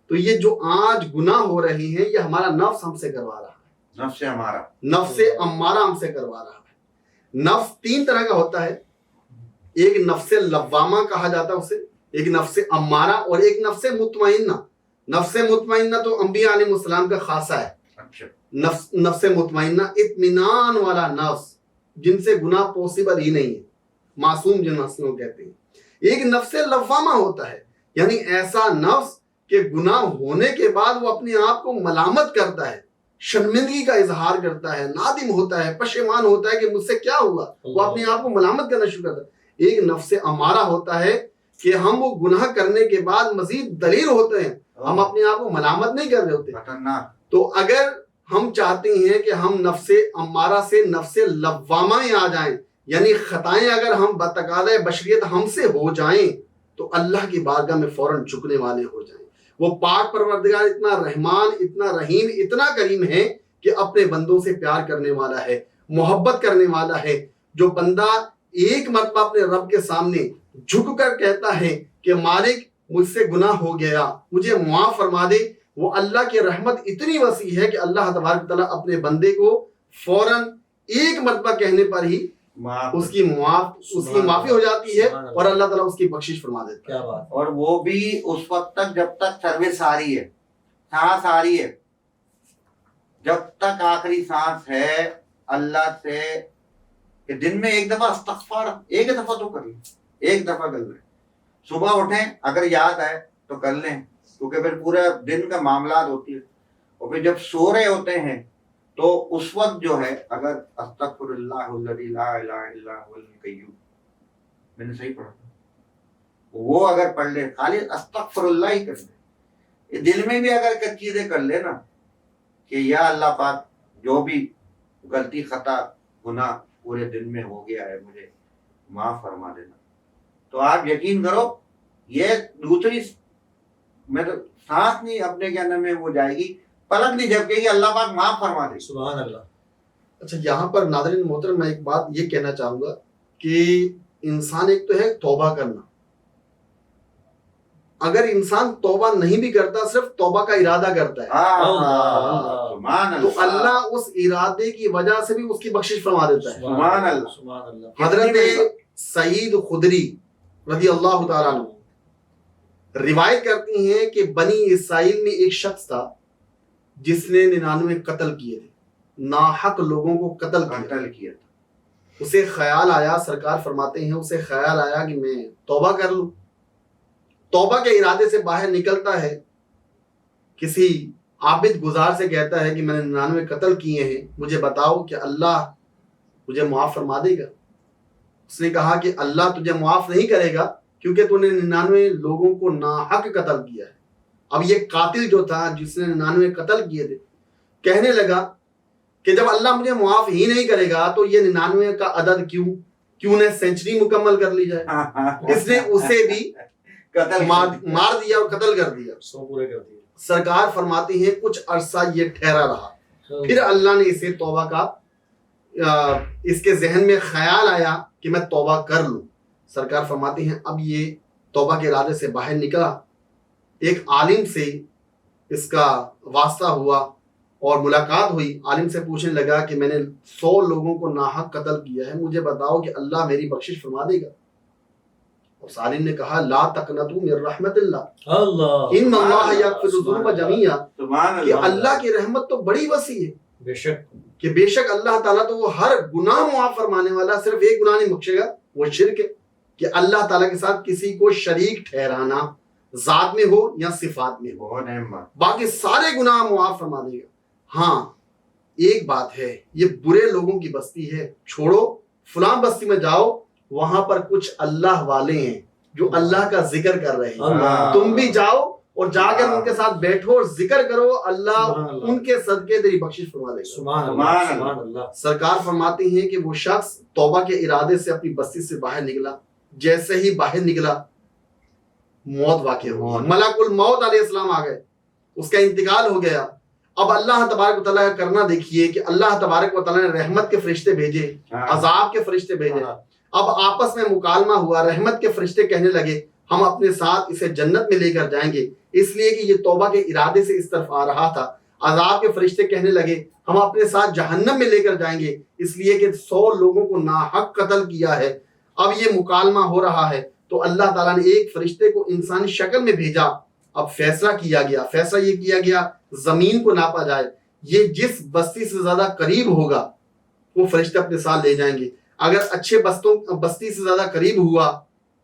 تو یہ جو آج گناہ ہو رہے ہیں، یہ ہمارا نفس ہم سے کروا رہا ہے. نفس امارہ ہم سے کروا رہا ہے. نفس تین طرح کا ہوتا ہے. ایک نفس لوامہ کہا جاتا ہے اسے، ایک نفس امارہ، اور ایک نفس مطمئنہ. نفس مطمئنہ تو انبیاء علیہ السلام کا خاصہ ہے. نفس مطمئنہ اطمینان والا نفس، جن سے گناہ پاسبل ہی نہیں ہے، معصوم جن نفسوں کو کہتے ہیں. ایک نفس لوامہ ہوتا ہے، یعنی ایسا نفس کہ گناہ ہونے کے بعد وہ اپنے آپ کو ملامت کرتا ہے، شرمندگی کا اظہار کرتا ہے، نادم ہوتا ہے، پشیمان ہوتا ہے کہ مجھ سے کیا ہوا، وہ اپنے آپ کو ملامت کرنا شروع کرتا ہے. ایک نفس امارہ ہوتا ہے کہ ہم وہ گناہ کرنے کے بعد مزید دلیر ہوتے ہیں، ہم اپنے آپ کو ملامت نہیں کر رہے ہوتے. تو اگر ہم چاہتے ہیں کہ ہم نفس امارہ سے نفس لوامہ میں آ جائیں، یعنی خطائیں اگر ہم بتقاضۂ بشریت ہم سے ہو جائیں، تو اللہ کی بارگاہ میں فوراً جھکنے والے ہو جائیں. وہ پاک پروردگار اتنا رحمان، اتنا رحیم، اتنا کریم ہے کہ اپنے بندوں سے پیار کرنے والا ہے، محبت کرنے والا ہے. جو بندہ ایک مرتبہ اپنے رب کے سامنے جھک کر کہتا ہے کہ مالک مجھ سے گناہ ہو گیا، مجھے معاف فرما دے، وہ اللہ کی رحمت اتنی وسیع ہے کہ اللہ تبارک تعالیٰ اپنے بندے کو فوراً ایک مرتبہ کہنے پر ہی اس کی معافی ہو جاتی ہے، اور اللہ تعالیٰ اس کی بخشش فرما دیتا ہے. اور وہ بھی اس وقت تک جب تک سروس آ رہی ہے، سانس آ رہی ہے، جب تک آخری سانس ہے، اللہ سے کہ دن میں ایک دفعہ استغفار، ایک دفعہ تو کر لیں، ایک دفعہ کر لیں. صبح اٹھیں اگر یاد آئے تو کر لیں، کیونکہ پھر پورا دن کا معاملات ہوتی ہے. اور پھر جب سو رہے ہوتے ہیں تو اس وقت جو ہے اگر استغفر اللہ الذی لا الہ الا هو القیوم، میں نے صحیح پڑھا، وہ اگر پڑھ لے، خالی استغفر اللہ ہی کر لے، دل میں بھی اگر کچھ چیزیں کر لے نا کہ یا اللہ پاک جو بھی غلطی خطا گناہ پورے دن میں ہو گیا ہے مجھے معاف فرما دینا، تو آپ یقین کرو یہ دوسری میں تو سانس نہیں اپنے کے اندر میں وہ جائے گی، پلک نہیں جھپکے گی، اللہ پاک معاف فرما دے. سبحان اللہ. اچھا، یہاں پر ناظرین محترم میں ایک بات یہ کہنا چاہوں گا کہ انسان ایک تو ہے توبہ کرنا. اگر انسان توبہ نہیں بھی کرتا، صرف توبہ کا ارادہ کرتا ہے، تو اللہ اس ارادے کی وجہ سے بھی اس کی بخشش فرما دیتا ہے. سبحان اللہ. حضرت سعید خدری رضی اللہ تعالیٰ عنہ روایت کرتی ہیں کہ بنی اسرائیل میں ایک شخص تھا جس نے 99 قتل کیے تھے، ناحق لوگوں کو قتل کیا تھا. اسے خیال آیا، سرکار فرماتے ہیں اسے خیال آیا کہ میں توبہ کر لوں. توبہ کے ارادے سے باہر نکلتا ہے، کسی عابد گزار سے کہتا ہے کہ میں نے 99 قتل کیے ہیں، مجھے بتاؤ کہ اللہ مجھے معاف فرما دے گا. اس نے کہا کہ اللہ تجھے معاف نہیں کرے گا کیونکہ تو نے 99 لوگوں کو ناحق قتل کیا ہے. اب یہ قاتل جو تھا جس نے 99 قتل کیے تھے کہنے لگا کہ جب اللہ مجھے معاف ہی نہیں کرے گا تو یہ 99 کا عدد کیوں نہ سینچری مکمل کر لی جائے. اس نے اسے بھی مار دیا اور قتل کر دیا، 100 پورے کر دیے. سرکار فرماتی ہیں کچھ عرصہ یہ ٹھہرا رہا، پھر اللہ نے اسے توبہ کا اس کے ذہن میں خیال آیا کہ میں توبہ کر لوں. سرکار فرماتے ہیں اب یہ توبہ کے ارادے سے باہر نکلا, ایک عالم سے اس کا واسطہ ہوا اور ملاقات ہوئی. عالم سے پوچھنے لگا کہ میں نے 100 لوگوں کو ناحق قتل کیا ہے, مجھے بتاؤ کہ اللہ میری بخشش فرما دے گا. اس عالم نے کہا لا تقنطوا من رحمت اللہ ان اللہ یغفر الذنوب جميعا, کہ اللہ کی رحمت تو بڑی وسیع ہے, بے شک کہ بے شک اللہ تعالیٰ تو وہ ہر گناہ معاف فرمانے والا, صرف ایک گناہ نہیں بخشے گا, وہ شرک ہے, کہ اللہ تعالیٰ کے ساتھ کسی کو شریک ٹھہرانا, ذات میں ہو یا صفات میں ہو. بہت اہم بات. باقی سارے گناہ معاف فرما دے گا. ہاں ایک بات ہے, یہ برے لوگوں کی بستی ہے, چھوڑو فلاں بستی میں جاؤ, وہاں پر کچھ اللہ والے ہیں جو اللہ کا ذکر کر رہے ہیں, تم بھی جاؤ اور جا کر ان کے ساتھ بیٹھو اور ذکر کرو, اللہ ان کے صدقے تیری بخشش فرما دے گا. سبحان اللہ. سرکار فرماتے ہیں کہ وہ شخص توبہ کے ارادے سے اپنی بستی سے باہر نکلا, جیسے ہی باہر نکلا موت واقع ہو گئی, ملک الموت علیہ السلام آ گئے, اس کا انتقال ہو گیا. اب اللہ تبارک و تعالیٰ کا کرنا دیکھیے کہ اللہ تبارک و تعالیٰ نے رحمت کے فرشتے بھیجے, عذاب کے فرشتے بھیجے. اب آپس میں مکالمہ ہوا, رحمت کے فرشتے کہنے لگے ہم اپنے ساتھ اسے جنت میں لے کر جائیں گے, اس لیے کہ یہ توبہ کے ارادے سے اس طرف آ رہا تھا. عذاب کے فرشتے کہنے لگے ہم اپنے ساتھ جہنم میں لے کر جائیں گے, اس لیے کہ 100 لوگوں کو ناحق قتل کیا ہے. اب یہ مکالمہ ہو رہا ہے تو اللہ تعالیٰ نے ایک فرشتے کو انسانی شکل میں بھیجا. اب فیصلہ کیا گیا, فیصلہ یہ کیا گیا زمین کو ناپا جائے, یہ جس بستی سے زیادہ قریب ہوگا وہ فرشتے اپنے ساتھ لے جائیں گے. اگر اچھے بستی سے زیادہ قریب ہوا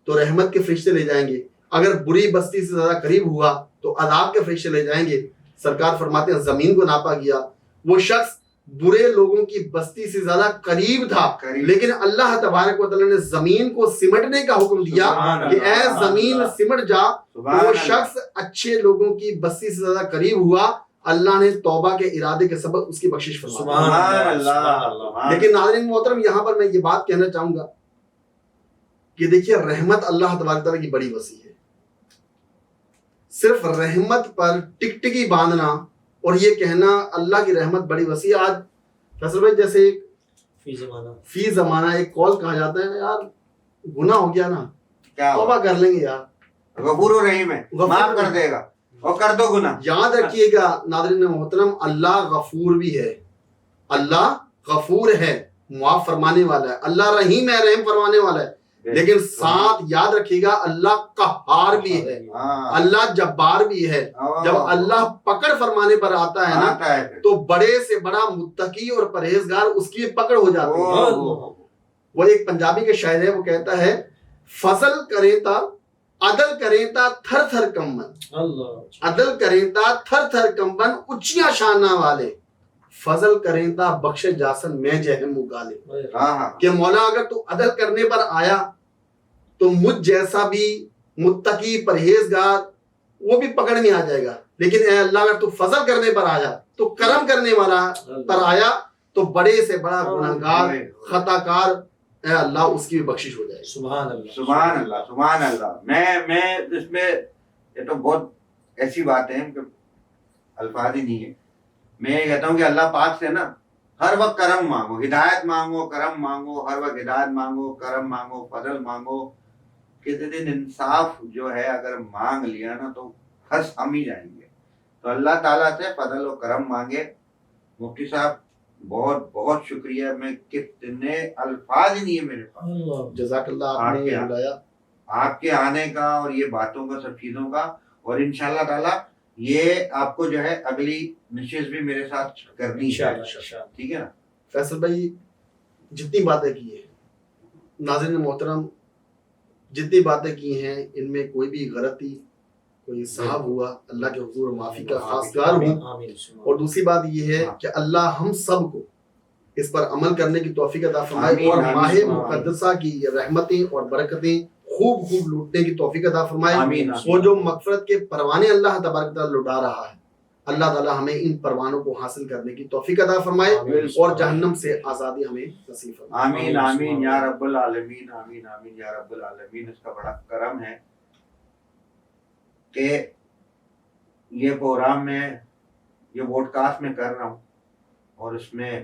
تو رحمت کے فرشتے لے جائیں گے, اگر بری بستی سے زیادہ قریب ہوا تو عذاب کے فرشتے لے جائیں گے. سرکار فرماتے ہیں زمین کو ناپا گیا, وہ شخص برے لوگوں کی بستی سے زیادہ قریب تھا, لیکن اللہ تبارک و تعالیٰ نے زمین کو سمٹنے کا حکم دیا کہ اے زمین سمٹ جا. وہ شخص اچھے لوگوں کی بستی سے زیادہ قریب ہوا, اللہ نے توبہ کے ارادے کے سبب اس کی بخشش فرما. سبحان اللہ. لیکن ناظرین محترم, یہاں پر میں یہ بات کہنا چاہوں گا کہ دیکھیے رحمت اللہ تبارک تعالیٰ کی بڑی وسیع ہے. صرف رحمت پر ٹکٹکی باندھنا اور یہ کہنا اللہ کی رحمت بڑی وسیع. آج فیصل بھائی جیسے فی زمانہ ایک کال کہا جاتا ہے یار گناہ ہو گیا نا, توبہ کر لیں گے یار, غفور و رحیم ہے, معاف کر دے گا, اور کر دو گناہ. یاد رکھیے گا ناظرین محترم, اللہ غفور بھی ہے, اللہ غفور ہے, معاف فرمانے والا ہے, اللہ رحیم ہے, رحم فرمانے والا ہے, لیکن ساتھ یاد رکھیے گا اللہ قہار بھی ہے, اللہ جبار بھی ہے. جب اللہ پکڑ فرمانے پر آتا ہے نا تو بڑے سے بڑا متقی اور پرہیزگار اس کی پکڑ ہو جاتی ہے. وہ ایک پنجابی کے شاعر ہے, وہ کہتا ہے فضل کرے تا عدل کریں تا تھر تھر کمبن, عدل کریں تا تھر تھر کمبن اچیاں شانہ والے, فضل کریں تا بخش جاسن میں جہنم گالے. کہ مولا اگر تو عدل کرنے پر آیا تو مجھ جیسا بھی متقی پرہیزگار وہ بھی پکڑ میں آ جائے گا, لیکن اے اللہ اگر تو فضل کرنے پر آیا تو کرم کرنے والا پر آیا تو بڑے سے بڑا گناہگار خطا کار اے اللہ اس کی بھی بخشش ہو جائے. سبحان اللہ, سبحان اللہ, سبحان اللہ. میں اس میں یہ تو بہت ایسی باتیں ہیں کہ الفاظ ہی نہیں ہے. میں یہ کہتا ہوں کہ اللہ پاک سے نا ہر وقت کرم مانگو, ہدایت مانگو, کرم مانگو, ہر وقت ہدایت مانگو, کرم مانگو, فضل مانگو. کسی دن انصاف جو ہے اگر مانگ لیا نا تو پھنس ہم ہی جائیں گے. تو اللہ تعالیٰ سے فضل و کرم مانگے. مفتی صاحب بہت بہت شکریہ, میں کتنے الفاظ ہی نہیں ہے میرے پاس. جزاک اللہ, آپ نے بلایا, آپ کے آنے کا اور یہ باتوں کا سب چیزوں کا, اور انشاءاللہ تعالیٰ یہ آپ کو جو ہے اگلی نشست بھی میرے ساتھ کرنی ہے, ٹھیک ہے نا. فیصل بھائی جتنی باتیں کی ہیں ناظرین محترم, جتنی باتیں کی ہیں ان میں کوئی بھی غلطی, کوئی صاحب ہوا, اللہ کے حضور معافی کا خواستگار ہوں. اور دوسری بات یہ ہے کہ اللہ ہم سب کو اس پر عمل کرنے کی توفیق عطا فرمائے اور ماہ مقدسہ کی رحمتیں اور برکتیں خوب خوب لوٹنے کی توفیق عطا فرمائے. وہ جو مغفرت کے پروانے اللہ تبارک تعالیٰ لٹا رہا ہے, اللہ تعالیٰ ہمیں ان پروانوں کو حاصل کرنے کی توفیق عطا فرمائے اور جہنم سے آزادی ہمیں نصیب فرمائے. آمین آمین یا رب العالمین, آمین آمین یا رب العالمین. اس کا بڑا کرم ہے کہ یہ پروگرام میں یہ ووڈ کاسٹ میں کر رہا ہوں, اور اس میں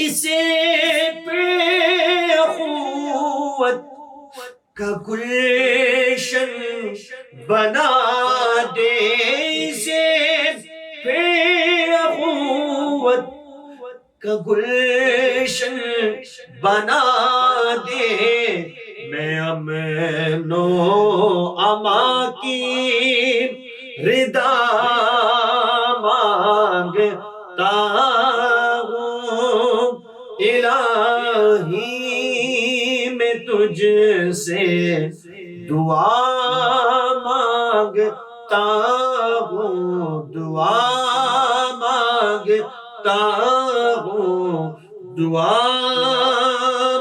اسے پہ اخوت کا گلشن بنا دے، اسے پہ اخوت کا گلشن بنا دے، میں امن و امان کی رضا مانگتا ہوں، الہی میں تجھ سے دعا مانگتا ہوں، دعا مانگتا ہوں، دعا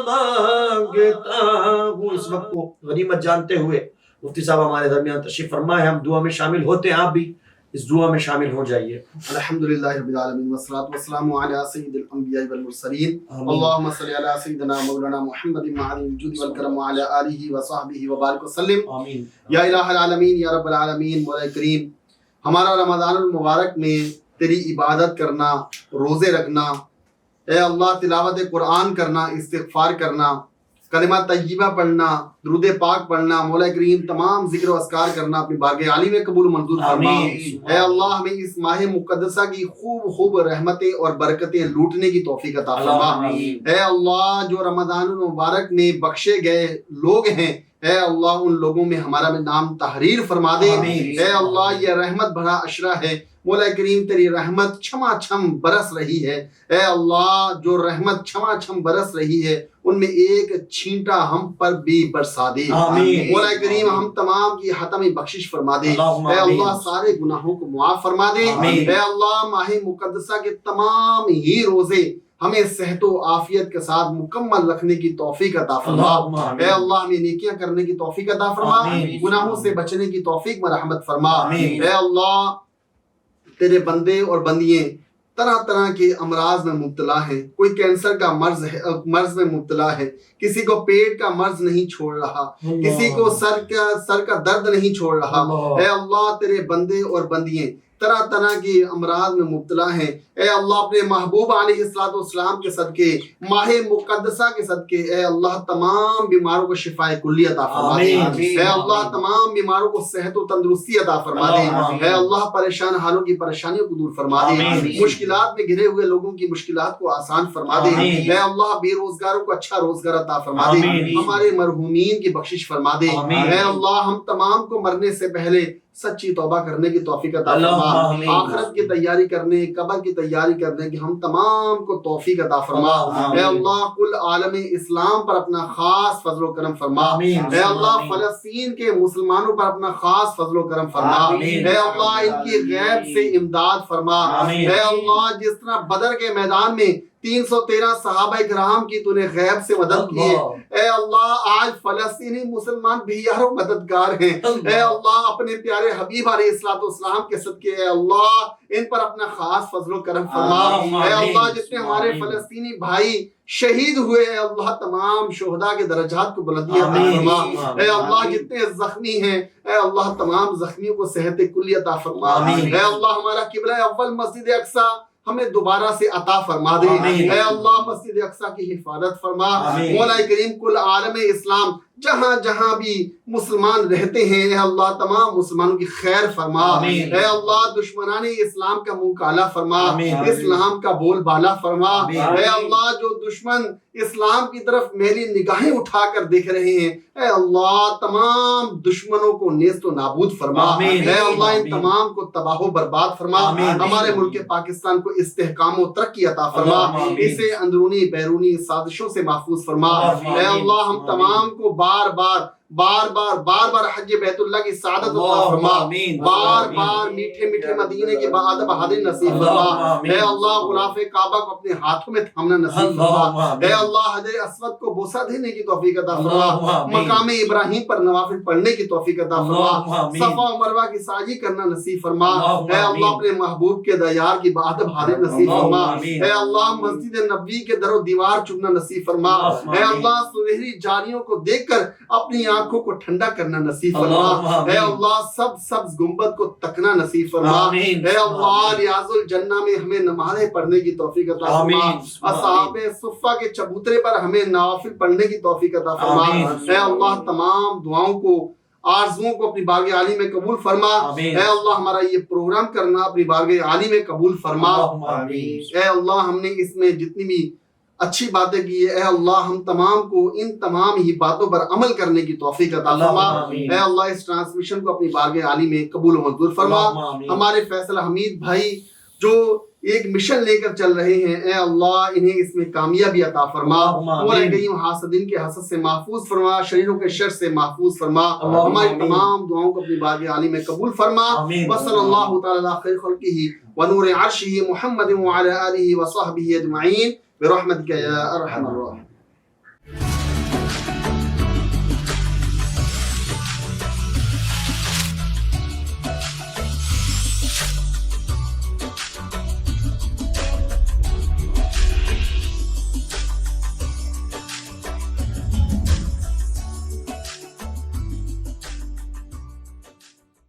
مانگتا ہوں۔ اس وقت کو غنیمت جانتے ہوئے مفتی صاحب ہمارے درمیان تشریف فرما ہے، ہم دعا میں شامل ہوتے ہیں، آپ بھی اس دعا میں شامل ہو جائیے۔ الحمدللہ رب العالمین والصلاة والسلام علی سید الانبیاء والمرسلین، اللہم صلی علی سیدنا مولانا محمد معدن الجود والکرم وعلی آلہ وصحبہ وبارک وسلم۔ آمین۔ یا الہ العالمین، یا رب العالمین، مولا کریم، ہمارا رمضان المبارک میں تیری عبادت کرنا، روزے رکھنا، اے اللہ تلاوت قرآن کرنا، استغفار کرنا، کلمہ طیبہ پڑھنا، درود پاک پڑھنا، مولا کریم تمام ذکر و اذکار کرنا اپنی بارگاہ عالی میں قبول و منظور فرما۔ اے اللہ ہمیں اس ماہ مقدسہ کی خوب خوب رحمتیں اور برکتیں لوٹنے کی توفیق عطا فرما۔ اے اللہ جو رمضان المبارک میں بخشے گئے لوگ ہیں، اے اللہ ان لوگوں میں ہمارا بھی نام تحریر فرما دے۔ اے اللہ یہ رحمت بھرا عشرہ ہے، مولا کریم تیری رحمت چھما چھم برس رہی ہے، اے اللہ جو رحمت چھما چھم برس رہی ہے ان میں ایک چھینٹا ہم پر بھی برسا دے۔ مولا کریم ہم تمام کی حتمی بخشش فرما دے، اے اللہ سارے گناہوں کو معاف فرما دے۔ اے اللہ ماہ مقدسہ کے تمام ہی روزے ہمیں صحت و عافیت کے ساتھ مکمل رکھنے کی توفیق عطا فرما۔ اے اللہ ہمیں نیکیاں کرنے کی توفیق عطا فرما، گناہوں سے بچنے کی توفیق مرحمت فرما۔ اے اللہ تیرے بندے اور بندیاں طرح طرح کے امراض میں مبتلا ہیں، کوئی کینسر کا مرض میں مبتلا ہے، کسی کو پیٹ کا مرض نہیں چھوڑ رہا، کسی کو سر کا درد نہیں چھوڑ رہا۔ اے اللہ تیرے بندے اور بندیاں طرح طرح کی امراض میں مبتلا ہیں، اے اللہ اپنے محبوب علیہ السلام کے صدقے، ماہ مقدسہ کے صدقے، اے اللہ تمام بیماروں کو شفاء کلی عطا فرما دے۔ اے اللہ تمام بیماروں کو صحت و تندرستی عطا فرما دے۔ اے اللہ پریشان حالوں کی پریشانیوں کو دور فرما دے، مشکلات میں گھرے ہوئے لوگوں کی مشکلات کو آسان فرما دے۔ اے اللہ بے روزگاروں کو اچھا روزگار عطا فرما دے، ہمارے مرحومین کی بخشش فرما دے۔ اے اللہ ہم تمام کو مرنے سے پہلے سچی توبہ کرنے کی توفیق عطا فرما، آخرت کی تیاری کرنے، قبر کی تیاری کرنے کی ہم تمام کو توفیق عطا فرما۔ اے اللہ کل عالم اسلام پر اپنا خاص فضل و کرم فرما۔ اے اللہ فلسطین کے مسلمانوں پر اپنا خاص فضل و کرم فرما۔ اے اللہ ان کی غیب سے امداد فرما۔ اے اللہ جس طرح بدر کے میدان میں 313 صحابہ کرام کی تو نے غیب سے مدد کی ہے، اے اللہ آج فلسطینی مسلمان بھی یارو مددگار ہیں۔ اے اللہ اپنے پیارے حبیب علیہ السلام کے صدقے اے اللہ ان پر اپنا خاص فضل و کرم فرما۔ اے اللہ جتنے ہمارے فلسطینی بھائی شہید ہوئے اے اللہ تمام شہداء کے درجات کو بلندی عطا فرما۔ اے اللہ جتنے زخمی ہیں اے اللہ تمام زخمیوں کو صحت کلی عطا فرما۔ اے اللہ ہمارا قبلہ اول مسجد اقصی ہمیں دوبارہ سے عطا فرما دے۔ اے اللہ مسجد اقصی کی حفاظت فرما۔ مولا کریم کل عالم اسلام جہاں جہاں بھی مسلمان رہتے ہیں اے اللہ تمام مسلمانوں کی خیر فرما۔ اے اللہ دشمنان اسلام کا منہ کالا فرما، اسلام کا بول بالا فرما۔ اے اللہ جو دشمن اسلام کی طرف میلی نگاہیں اٹھا کر دیکھ رہے ہیں اے اللہ تمام دشمنوں کو نیست و نابود فرما۔ اے اللہ ان تمام کو تباہ و برباد فرما، ہمارے ملک پاکستان کو استحکام و ترقی عطا فرما، اسے اندرونی بیرونی سازشوں سے محفوظ فرما۔ اے اللہ ہم تمام کو بار بار حج بیت اللہ کی سعادت عطا فرما، بار میٹھے میٹھے مدینے کے بعد حاضری نصیب فرما۔ اے اللہ غلاف کعبہ کو اپنے ہاتھوں میں تھامنا نصیب فرما۔ اے اللہ حجر اسود کو بوسہ دینے کی توفیق عطا فرما، مقام ابراہیم پر نوافل پڑھنے کی توفیق عطا فرما، صفا و مروہ کی سعی کرنا نصیب فرما۔ اے اللہ اپنے محبوب کے دیار کی بعد حاضری نصیب فرما۔ اے اللہ مسجد نبوی کے در و دیوار چومنا نصیب فرما۔ اے اللہ سنہری جاریوں کو دیکھ کر اپنی آنکھوں کو ٹھنڈا کرنا نصیب فرما، اے اللہ سبز گنبد کو تکنا نصیب فرما، اے اللہ ریاض الجنہ میں ہمیں نمازیں پڑھنے کی توفیق عطا فرما، اصحاب صفہ کے چبوترے پر ہمیں نوافل پڑھنے کی توفیق عطا فرما، اے اللہ تمام دعاؤں کو آرزوؤں کو اپنی بارگاہ عالی میں قبول فرما، اے اللہ ہمارا یہ پروگرام کرنا اپنی بارگاہ عالی میں قبول فرما، اے اللہ ہم نے اس میں جتنی بھی اچھی باتیں کی ہے، اے اللہ ہم تمام کو ان تمام ہی باتوں پر عمل کرنے کی توفیق عطا فرما، اے اللہ اس ٹرانسمیشن کو اپنی بارگاہ عالی میں قبول و منظور فرما، ہمارے فیصل حمید بھائی جو ایک مشن لے کر چل رہے ہیں، اے اللہ انہیں اس میں کامیابی عطا فرما، مولا کریم حاسدین کے حسد سے محفوظ فرما، شریروں کے شر سے محفوظ فرما، ہماری تمام دعاؤں کو اپنی بارگاہ عالی میں قبول فرما، وصلی اللہ تعالی علی خیر خلقہ ونور عرشہ محمد وعلی آلہ وصحبہ اجمعین برحمتک یا ارحم الراحمین۔